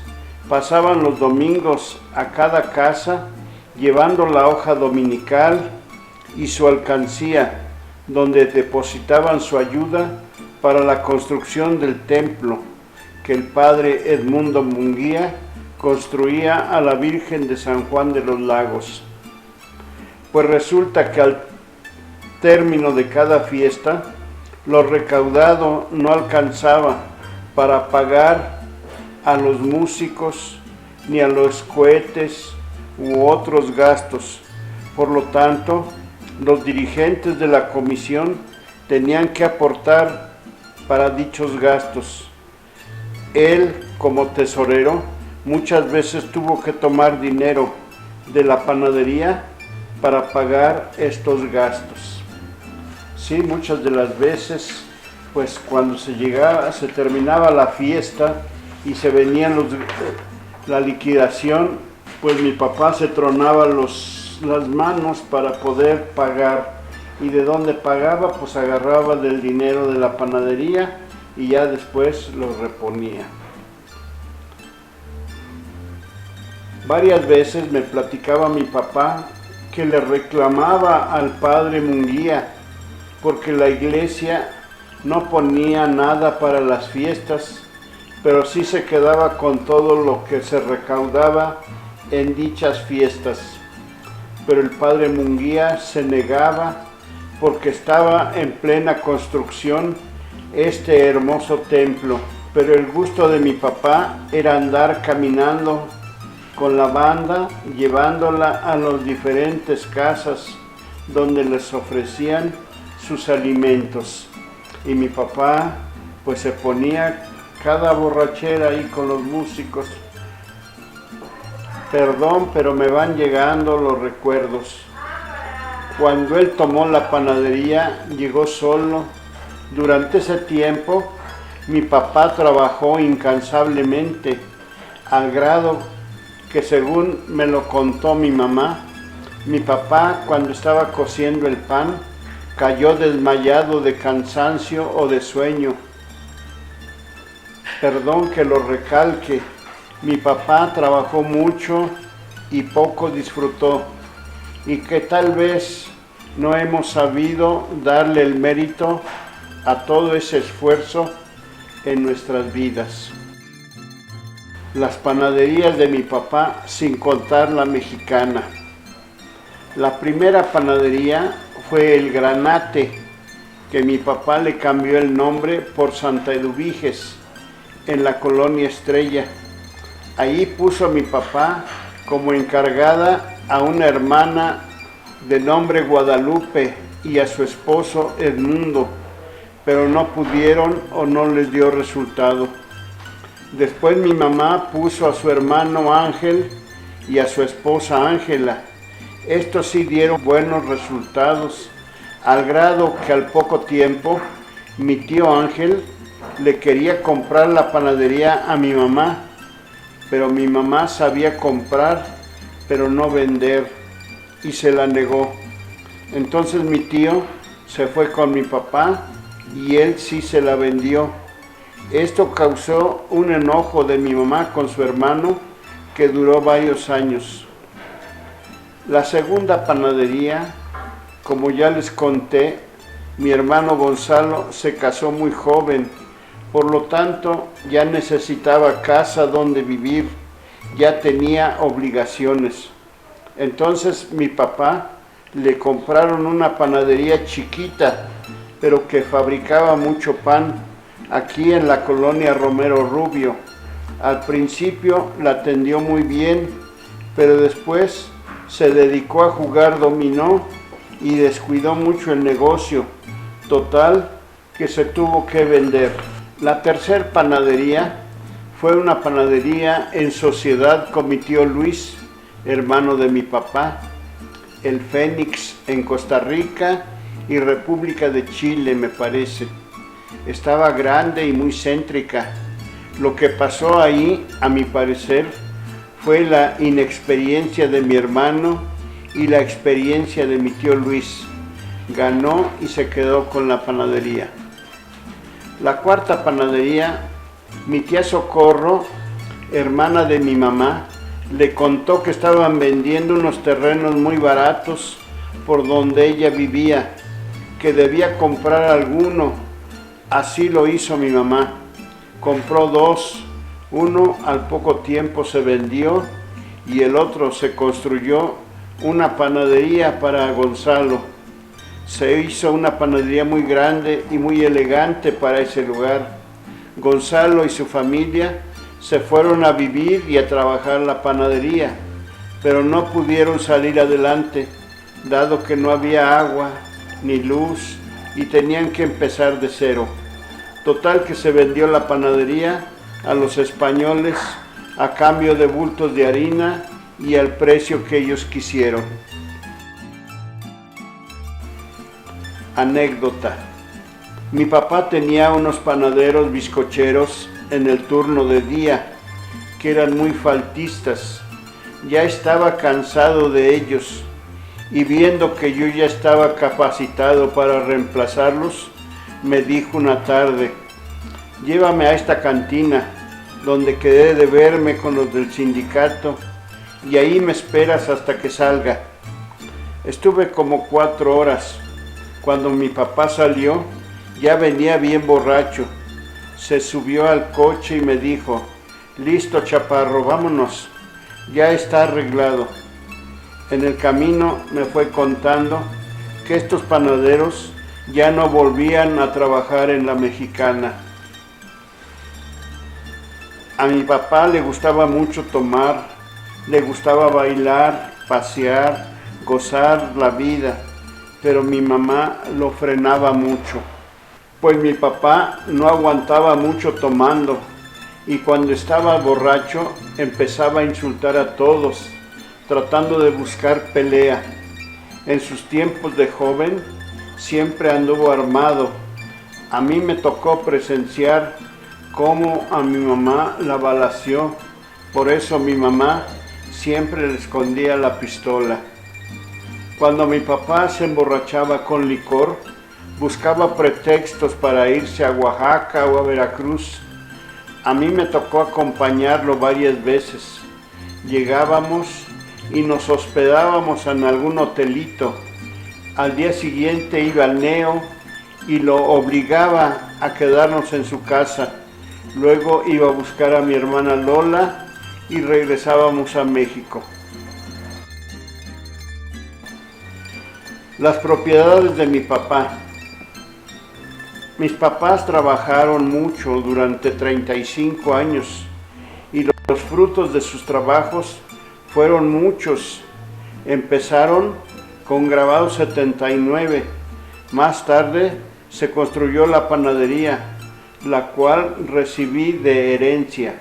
pasaban los domingos a cada casa llevando la hoja dominical y su alcancía, donde depositaban su ayuda para la construcción del templo que el padre Edmundo Munguía construía a la Virgen de San Juan de los Lagos. Pues resulta que al término de cada fiesta, lo recaudado no alcanzaba para pagar a los músicos ni a los cohetes u otros gastos. Por lo tanto, los dirigentes de la comisión tenían que aportar para dichos gastos. Él, como tesorero, muchas veces tuvo que tomar dinero de la panadería para pagar estos gastos. Sí, muchas de las veces, pues cuando se terminaba la fiesta y se venían la liquidación, pues mi papá se tronaba las manos para poder pagar. ¿Y de dónde pagaba? Pues agarraba del dinero de la panadería y ya después lo reponía. Varias veces me platicaba mi papá que le reclamaba al padre Munguía porque la iglesia no ponía nada para las fiestas, pero sí se quedaba con todo lo que se recaudaba en dichas fiestas. Pero el padre Munguía se negaba porque estaba en plena construcción este hermoso templo. Pero el gusto de mi papá era andar caminando con la banda, llevándola a las diferentes casas donde les ofrecían sus alimentos. Y mi papá pues se ponía cada borrachera ahí con los músicos. Perdón, pero me van llegando los recuerdos. Cuando él tomó la panadería, llegó solo. Durante ese tiempo, mi papá trabajó incansablemente, al grado que, según me lo contó mi mamá, mi papá, cuando estaba cociendo el pan, cayó desmayado de cansancio o de sueño. Perdón que lo recalque, mi papá trabajó mucho y poco disfrutó, y que tal vez no hemos sabido darle el mérito a todo ese esfuerzo en nuestras vidas. Las panaderías de mi papá, sin contar la mexicana. La primera panadería fue el Granate, que mi papá le cambió el nombre por Santa Eduviges, en la colonia Estrella. Allí puso a mi papá como encargada a una hermana de nombre Guadalupe y a su esposo Edmundo, pero no pudieron o no les dio resultado. Después mi mamá puso a su hermano Ángel y a su esposa Ángela. Estos sí dieron buenos resultados, al grado que al poco tiempo mi tío Ángel le quería comprar la panadería a mi mamá, pero mi mamá sabía comprar, pero no vender, y se la negó. Entonces mi tío se fue con mi papá y él sí se la vendió. Esto causó un enojo de mi mamá con su hermano que duró varios años. La segunda panadería, como ya les conté, mi hermano Gonzalo se casó muy joven, por lo tanto ya necesitaba casa donde vivir, ya tenía obligaciones. Entonces mi papá le compraron una panadería chiquita, pero que fabricaba mucho pan, aquí en la colonia Romero Rubio. Al principio la atendió muy bien, pero después se dedicó a jugar dominó y descuidó mucho el negocio. Total, que se tuvo que vender. La tercer panadería fue una panadería en sociedad con mi tío Luis, hermano de mi papá, el Fénix, en Costa Rica y República de Chile, me parece. Estaba grande y muy céntrica. Lo que pasó ahí, a mi parecer, fue la inexperiencia de mi hermano y la experiencia de mi tío Luis. Ganó y se quedó con la panadería. La cuarta panadería, mi tía Socorro, hermana de mi mamá, le contó que estaban vendiendo unos terrenos muy baratos por donde ella vivía, que debía comprar alguno. Así lo hizo mi mamá. Compró dos. Uno al poco tiempo se vendió y el otro se construyó una panadería para Gonzalo. Se hizo una panadería muy grande y muy elegante para ese lugar. Gonzalo y su familia se fueron a vivir y a trabajar la panadería, pero no pudieron salir adelante, dado que no había agua ni luz y tenían que empezar de cero. Total que se vendió la panadería a los españoles a cambio de bultos de harina y al precio que ellos quisieron. Anécdota. Mi papá tenía unos panaderos bizcocheros en el turno de día, que eran muy faltistas. Ya estaba cansado de ellos y viendo que yo ya estaba capacitado para reemplazarlos, me dijo una tarde: llévame a esta cantina, donde quedé de verme con los del sindicato, y ahí me esperas hasta que salga. Estuve como 4 horas. Cuando mi papá salió, ya venía bien borracho. Se subió al coche y me dijo: listo, chaparro, vámonos, ya está arreglado. En el camino me fue contando que estos panaderos ya no volvían a trabajar en la Mexicana. A mi papá le gustaba mucho tomar, le gustaba bailar, pasear, gozar la vida, pero mi mamá lo frenaba mucho, pues mi papá no aguantaba mucho tomando y cuando estaba borracho empezaba a insultar a todos, tratando de buscar pelea. En sus tiempos de joven siempre anduvo armado. A mí me tocó presenciar cómo a mi mamá la balaceó, por eso mi mamá siempre le escondía la pistola. Cuando mi papá se emborrachaba con licor, buscaba pretextos para irse a Oaxaca o a Veracruz. A mí me tocó acompañarlo varias veces. Llegábamos y nos hospedábamos en algún hotelito. Al día siguiente iba al Neo y lo obligaba a quedarnos en su casa. Luego iba a buscar a mi hermana Lola y regresábamos a México. Las propiedades de mi papá. Mis papás trabajaron mucho durante 35 años y los frutos de sus trabajos fueron muchos. Empezaron con Grabado 79. Más tarde se construyó la panadería, la cual recibí de herencia.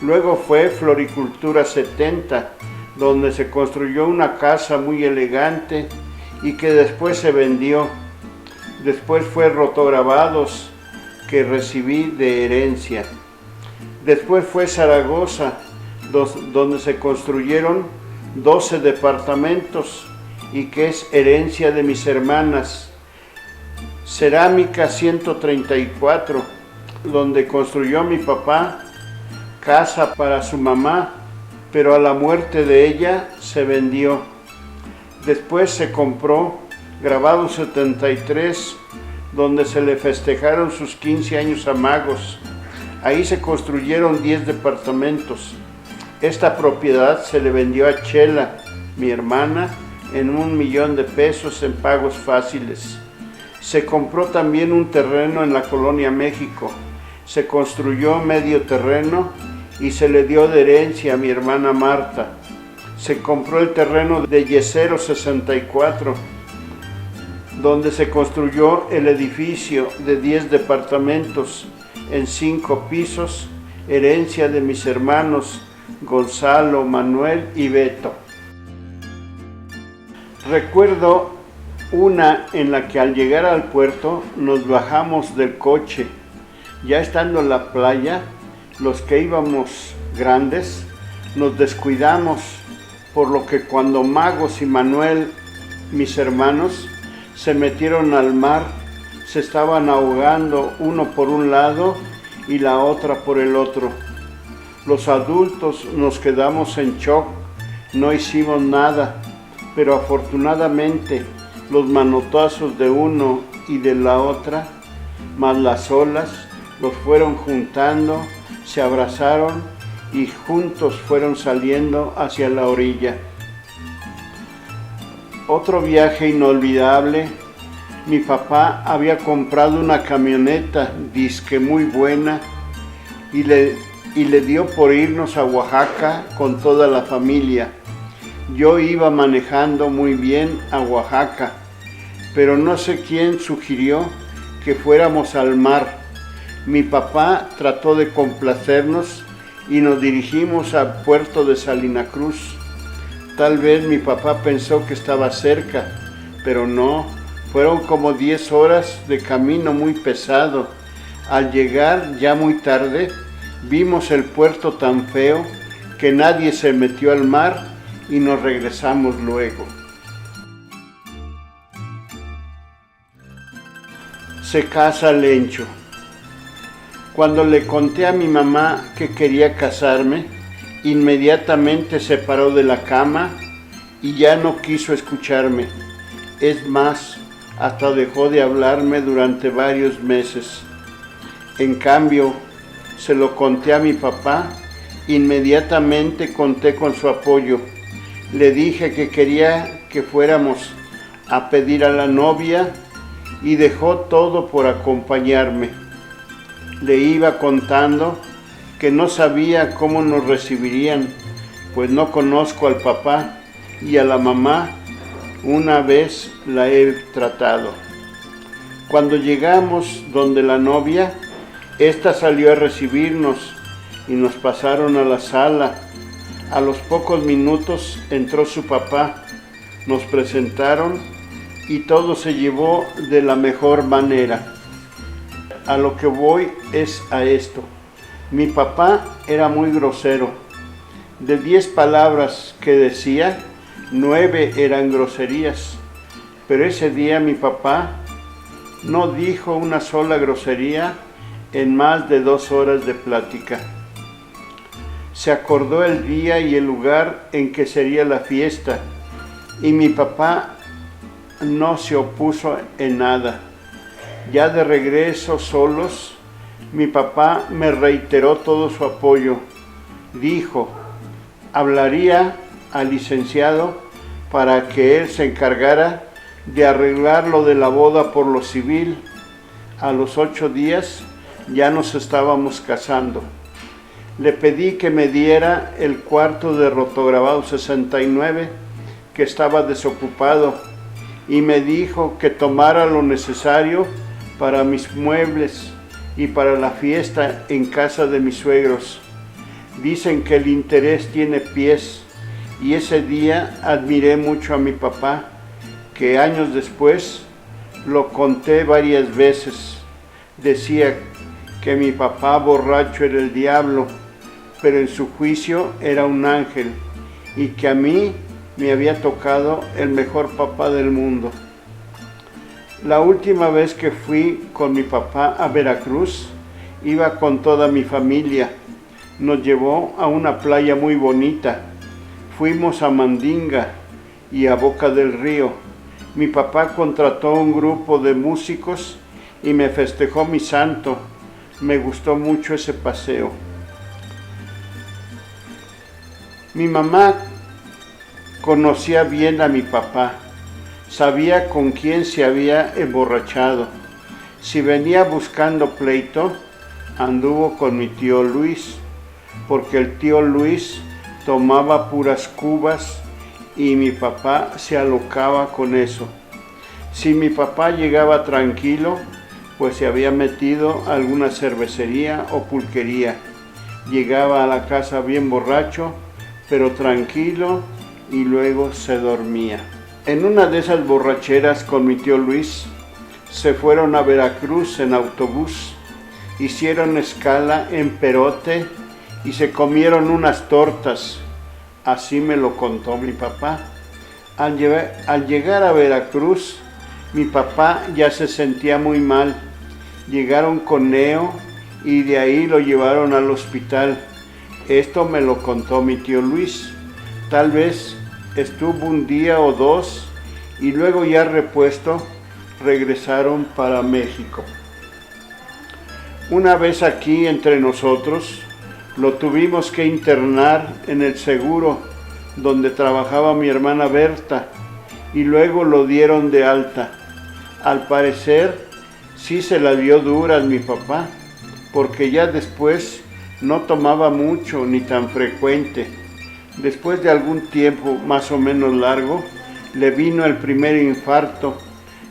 Luego fue Floricultura 70, donde se construyó una casa muy elegante y que después se vendió. Después fue Rotograbados, que recibí de herencia. Después fue Zaragoza, donde se construyeron 12 departamentos y que es herencia de mis hermanas. Cerámica 134, donde construyó mi papá casa para su mamá, pero a la muerte de ella se vendió. Después se compró Grabado 73, donde se le festejaron sus 15 años a Magos. Ahí se construyeron 10 departamentos. Esta propiedad se le vendió a Chela, mi hermana, en $1,000,000 en pagos fáciles. Se compró también un terreno en la Colonia México. Se construyó medio terreno y se le dio de herencia a mi hermana Marta. Se compró el terreno de Yesero 64, donde se construyó el edificio de 10 departamentos en 5 pisos, herencia de mis hermanos Gonzalo, Manuel y Beto. Recuerdo una en la que al llegar al puerto nos bajamos del coche. Ya estando en la playa, Los que íbamos grandes nos descuidamos, por lo que cuando Magos y Manuel, mis hermanos, se metieron al mar, se estaban ahogando uno por un lado y la otra por el otro. Los adultos nos quedamos en shock, no hicimos nada, pero afortunadamente los manotazos de uno y de la otra, más las olas, los fueron juntando, se abrazaron y juntos fueron saliendo hacia la orilla. Otro viaje inolvidable. Mi papá había comprado una camioneta disque muy buena y le dio por irnos a Oaxaca con toda la familia. Yo iba manejando muy bien a Oaxaca, pero no sé quién sugirió que fuéramos al mar. Mi papá trató de complacernos y nos dirigimos al puerto de Salina Cruz. Tal vez mi papá pensó que estaba cerca, pero no. Fueron como 10 horas de camino muy pesado. Al llegar ya muy tarde, vimos el puerto tan feo que nadie se metió al mar y nos regresamos luego. Se casa Lencho. Cuando le conté a mi mamá que quería casarme, inmediatamente se paró de la cama y ya no quiso escucharme. Es más, hasta dejó de hablarme durante varios meses. En cambio, se lo conté a mi papá, inmediatamente conté con su apoyo. Le dije que quería que fuéramos a pedir a la novia y dejó todo por acompañarme. Le iba contando que no sabía cómo nos recibirían, pues no conozco al papá y a la mamá. Una vez la he tratado. Cuando llegamos donde la novia, esta salió a recibirnos y nos pasaron a la sala. A los pocos minutos entró su papá, nos presentaron y todo se llevó de la mejor manera. A lo que voy es a esto. Mi papá era muy grosero. De 10 palabras que decía, 9 eran groserías, pero ese día mi papá no dijo una sola grosería en más de 2 horas de plática. Se acordó el día y el lugar en que sería la fiesta, y mi papá no se opuso en nada. Ya de regreso solos, mi papá me reiteró todo su apoyo. Dijo, hablaría al licenciado para que él se encargara de arreglar lo de la boda por lo civil. A los 8 días ya nos estábamos casando. Le pedí que me diera el cuarto de rotograbado 69 que estaba desocupado y me dijo que tomara lo necesario para mis muebles y para la fiesta en casa de mis suegros. Dicen que el interés tiene pies. Y ese día admiré mucho a mi papá, que años después lo conté varias veces. Decía que mi papá borracho era el diablo, pero en su juicio era un ángel, y que a mí me había tocado el mejor papá del mundo. La última vez que fui con mi papá a Veracruz, iba con toda mi familia. Nos llevó a una playa muy bonita. Fuimos a Mandinga y a Boca del Río. Mi papá contrató un grupo de músicos y me festejó mi santo. Me gustó mucho ese paseo. Mi mamá conocía bien a mi papá. Sabía con quién se había emborrachado. Si venía buscando pleito, anduvo con mi tío Luis, porque el tío Luis tomaba puras cubas y mi papá se alocaba con eso. Si mi papá llegaba tranquilo, pues se había metido a alguna cervecería o pulquería. Llegaba a la casa bien borracho, pero tranquilo, y luego se dormía. En una de esas borracheras con mi tío Luis, se fueron a Veracruz en autobús hicieron escala en Perote y se comieron unas tortas. Así me lo contó mi papá. Al llegar a Veracruz, mi papá ya se sentía muy mal. Llegaron con Neo y de ahí lo llevaron al hospital. Esto me lo contó mi tío Luis. Tal vez estuvo un día o dos y luego ya repuesto regresaron para México. Una vez aquí entre nosotros, lo tuvimos que internar en el seguro donde trabajaba mi hermana Berta y luego lo dieron de alta. Al parecer, sí se la dio duras mi papá, porque ya después no tomaba mucho ni tan frecuente. Después de algún tiempo más o menos largo, le vino el primer infarto,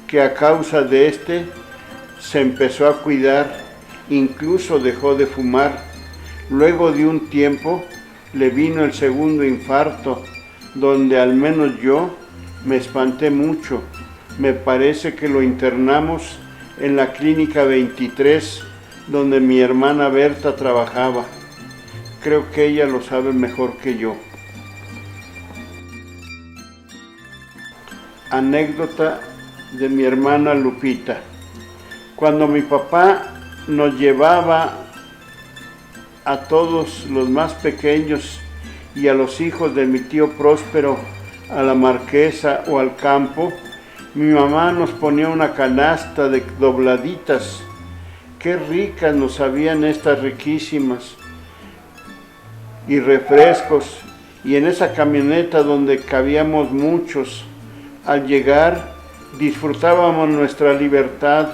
que a causa de este se empezó a cuidar, incluso dejó de fumar. Luego de un tiempo le vino el segundo infarto, donde al menos yo me espanté mucho. Me parece que lo internamos en la clínica 23, donde mi hermana Berta trabajaba. Creo que ella lo sabe mejor que yo. Anécdota de mi hermana Lupita. Cuando mi papá nos llevaba a todos los más pequeños y a los hijos de mi tío Próspero a la Marquesa o al campo, mi mamá nos ponía una canasta de dobladitas. Qué ricas nos sabían estas riquísimas, y refrescos, y en esa camioneta donde cabíamos muchos, al llegar disfrutábamos nuestra libertad,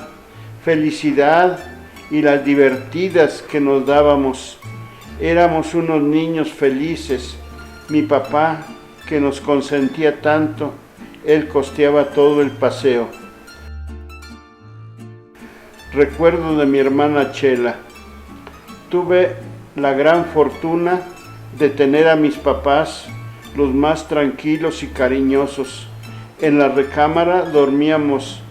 felicidad y las divertidas que nos dábamos. Éramos unos niños felices. Mi papá, que nos consentía tanto, él costeaba todo el paseo. Recuerdo de mi hermana Chela. Tuve la gran fortuna de tener a mis papás los más tranquilos y cariñosos. En la recámara dormíamos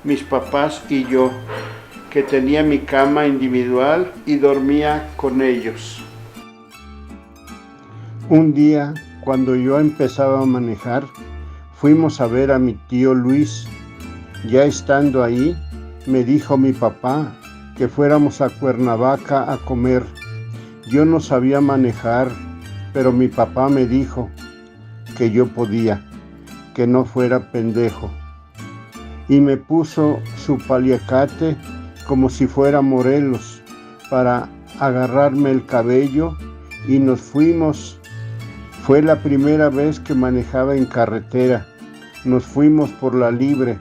mis papás y yo, que tenía mi cama individual y dormía con ellos. Un día, cuando yo empezaba a manejar, fuimos a ver a mi tío Luis. Ya estando ahí, me dijo mi papá que fuéramos a Cuernavaca a comer. Yo no sabía manejar, pero mi papá me dijo que yo podía, que no fuera pendejo. Y me puso su paliacate como si fuera Morelos para agarrarme el cabello y nos fuimos. Fue la primera vez que manejaba en carretera. Nos fuimos por la libre,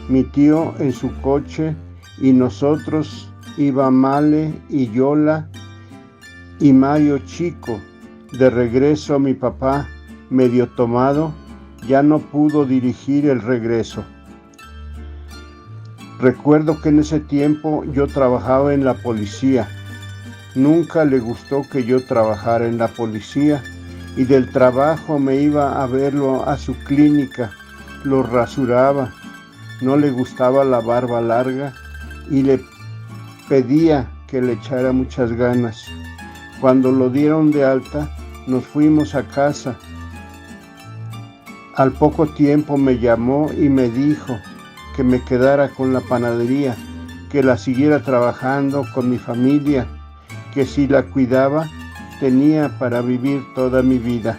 mi tío en su coche y nosotros iba Male y Yola y Mario Chico. De regreso mi papá, medio tomado, ya no pudo dirigir el regreso. Recuerdo que en ese tiempo yo trabajaba en la policía. Nunca le gustó que yo trabajara en la policía y del trabajo me iba a verlo a su clínica. Lo rasuraba, no le gustaba la barba larga y le pedía que le echara muchas ganas. Cuando lo dieron de alta, nos fuimos a casa. Al poco tiempo me llamó y me dijo que me quedara con la panadería, que la siguiera trabajando con mi familia, que si la cuidaba tenía para vivir toda mi vida.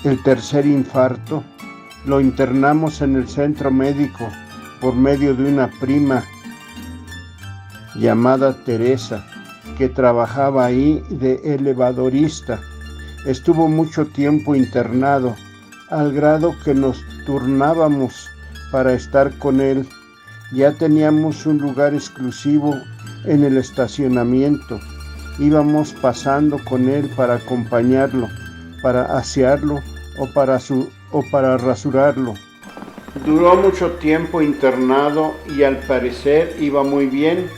El tercer infarto lo internamos en el centro médico por medio de una prima llamada Teresa, que trabajaba ahí de elevadorista. Estuvo mucho tiempo internado, al grado que nos turnábamos para estar con él. Ya teníamos un lugar exclusivo en el estacionamiento. Íbamos pasando con él para acompañarlo, para asearlo o para rasurarlo. Duró mucho tiempo internado y al parecer iba muy bien.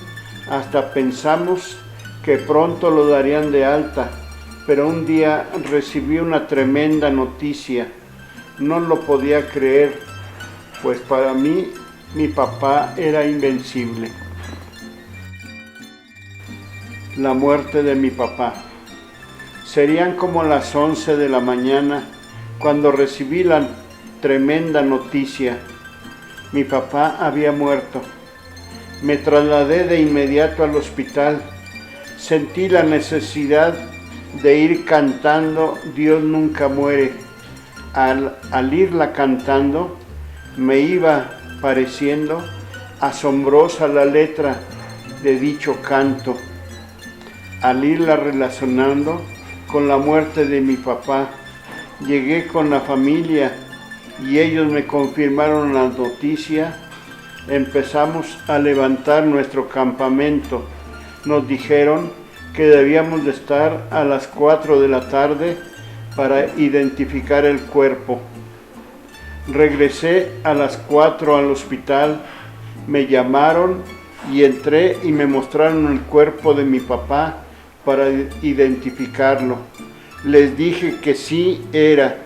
Hasta pensamos que pronto lo darían de alta, pero un día recibí una tremenda noticia. No lo podía creer, pues para mí mi papá era invencible. la muerte de mi papá. Serían como las 11 de la mañana cuando recibí la tremenda noticia. Mi papá había muerto. Me trasladé de inmediato al hospital. Sentí la necesidad de ir cantando Dios nunca muere. Al irla cantando, me iba pareciendo asombrosa la letra de dicho canto. Al irla relacionando con la muerte de mi papá, llegué con la familia y ellos me confirmaron la noticia. Empezamos a levantar nuestro campamento. Nos dijeron que debíamos de estar a las 4 de la tarde para identificar el cuerpo. Regresé a las 4 al hospital, me llamaron y entré y me mostraron el cuerpo de mi papá para identificarlo. Les dije que sí era,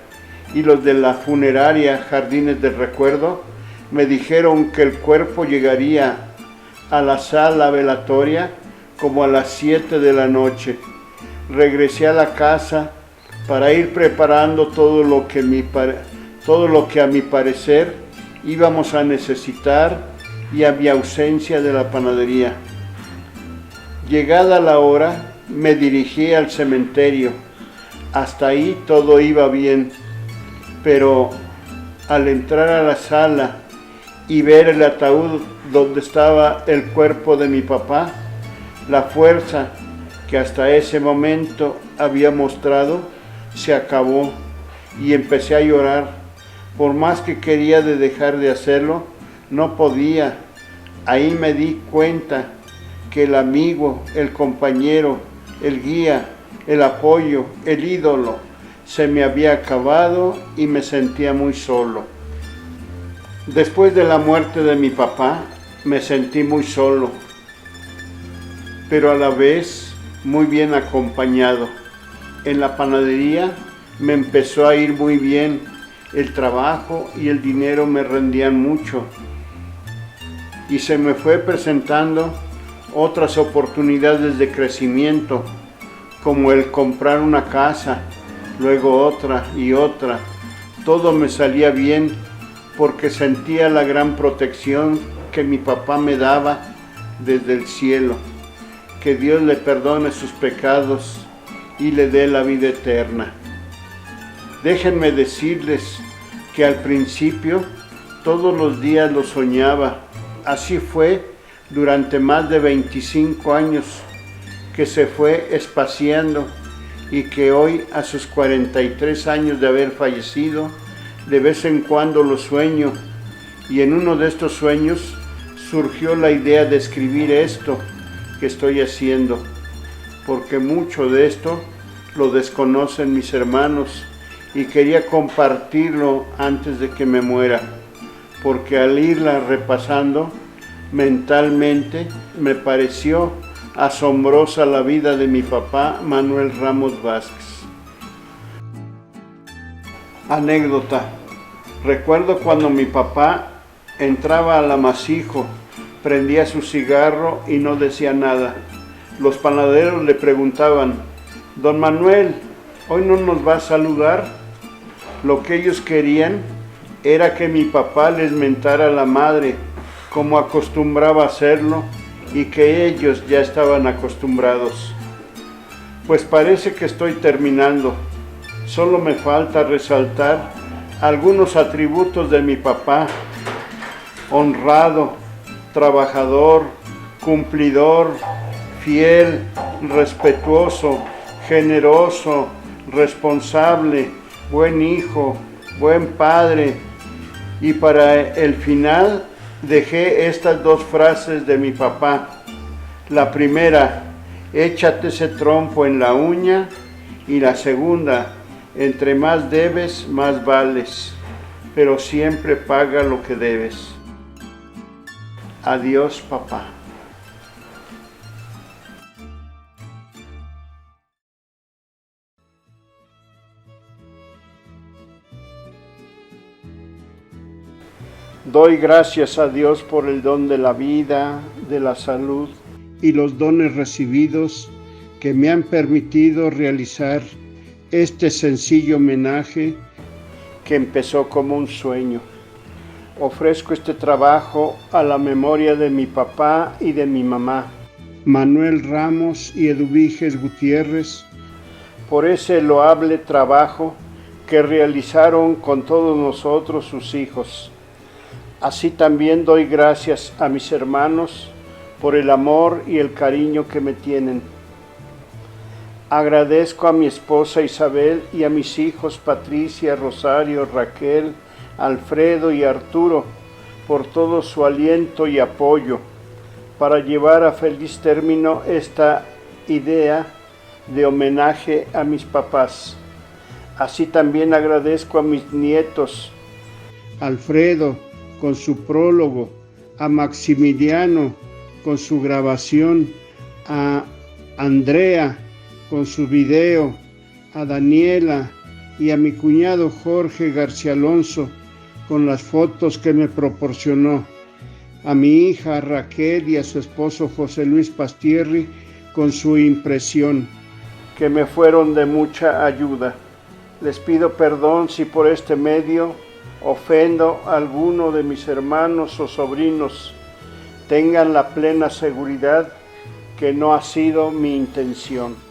y los de la funeraria Jardines del Recuerdo me dijeron que el cuerpo llegaría a la sala velatoria como a las 7 de la noche. Regresé a la casa para ir preparando todo lo que a mi parecer íbamos a necesitar y a mi ausencia de la panadería. Llegada la hora, me dirigí al cementerio. Hasta ahí todo iba bien, pero al entrar a la sala y ver el ataúd donde estaba el cuerpo de mi papá, la fuerza que hasta ese momento había mostrado se acabó y empecé a llorar. Por más que quería dejar de hacerlo, no podía. Ahí me di cuenta que el amigo, el compañero, el guía, el apoyo, el ídolo, se me había acabado y me sentía muy solo. Después de la muerte de mi papá, me sentí muy solo, pero a la vez muy bien acompañado. En la panadería me empezó a ir muy bien. El trabajo y el dinero me rendían mucho. Y se me fue presentando otras oportunidades de crecimiento, como el comprar una casa, luego otra y otra. Todo me salía bien porque sentía la gran protección que mi papá me daba desde el cielo. Que Dios le perdone sus pecados y le dé la vida eterna. Déjenme decirles que al principio todos los días lo soñaba. Así fue durante más de 25 años, que se fue espaciando y que hoy, a sus 43 años de haber fallecido, de vez en cuando lo sueño, y en uno de estos sueños surgió la idea de escribir esto que estoy haciendo, porque mucho de esto lo desconocen mis hermanos y quería compartirlo antes de que me muera, porque al irla repasando mentalmente me pareció asombrosa la vida de mi papá Manuel Ramos Vázquez. Anécdota. Recuerdo cuando mi papá entraba al amasijo, prendía su cigarro y no decía nada. Los panaderos le preguntaban: «Don Manuel, ¿hoy no nos va a saludar?». Lo que ellos querían era que mi papá les mentara a la madre, como acostumbraba hacerlo, y que ellos ya estaban acostumbrados. Pues parece que estoy terminando. Solo me falta resaltar algunos atributos de mi papá: honrado, trabajador, cumplidor, fiel, respetuoso, generoso, responsable, buen hijo, buen padre. Y para el final dejé estas dos frases de mi papá. La primera: échate ese trompo en la uña. Y la segunda: entre más debes, más vales, pero siempre paga lo que debes. Adiós, papá. Doy gracias a Dios por el don de la vida, de la salud y los dones recibidos que me han permitido realizar este sencillo homenaje que empezó como un sueño. Ofrezco este trabajo a la memoria de mi papá y de mi mamá, Manuel Ramos y Eduviges Gutiérrez, por ese loable trabajo que realizaron con todos nosotros sus hijos. Así también doy gracias a mis hermanos por el amor y el cariño que me tienen. Agradezco a mi esposa Isabel y a mis hijos Patricia, Rosario, Raquel, Alfredo y Arturo por todo su aliento y apoyo para llevar a feliz término esta idea de homenaje a mis papás. Así también agradezco a mis nietos, Alfredo con su prólogo, a Maximiliano con su grabación, a Andrea con su video, a Daniela y a mi cuñado Jorge García Alonso con las fotos que me proporcionó, a mi hija Raquel y a su esposo José Luis Pastierri con su impresión, que me fueron de mucha ayuda. Les pido perdón si por este medio ofendo a alguno de mis hermanos o sobrinos. Tengan la plena seguridad que no ha sido mi intención.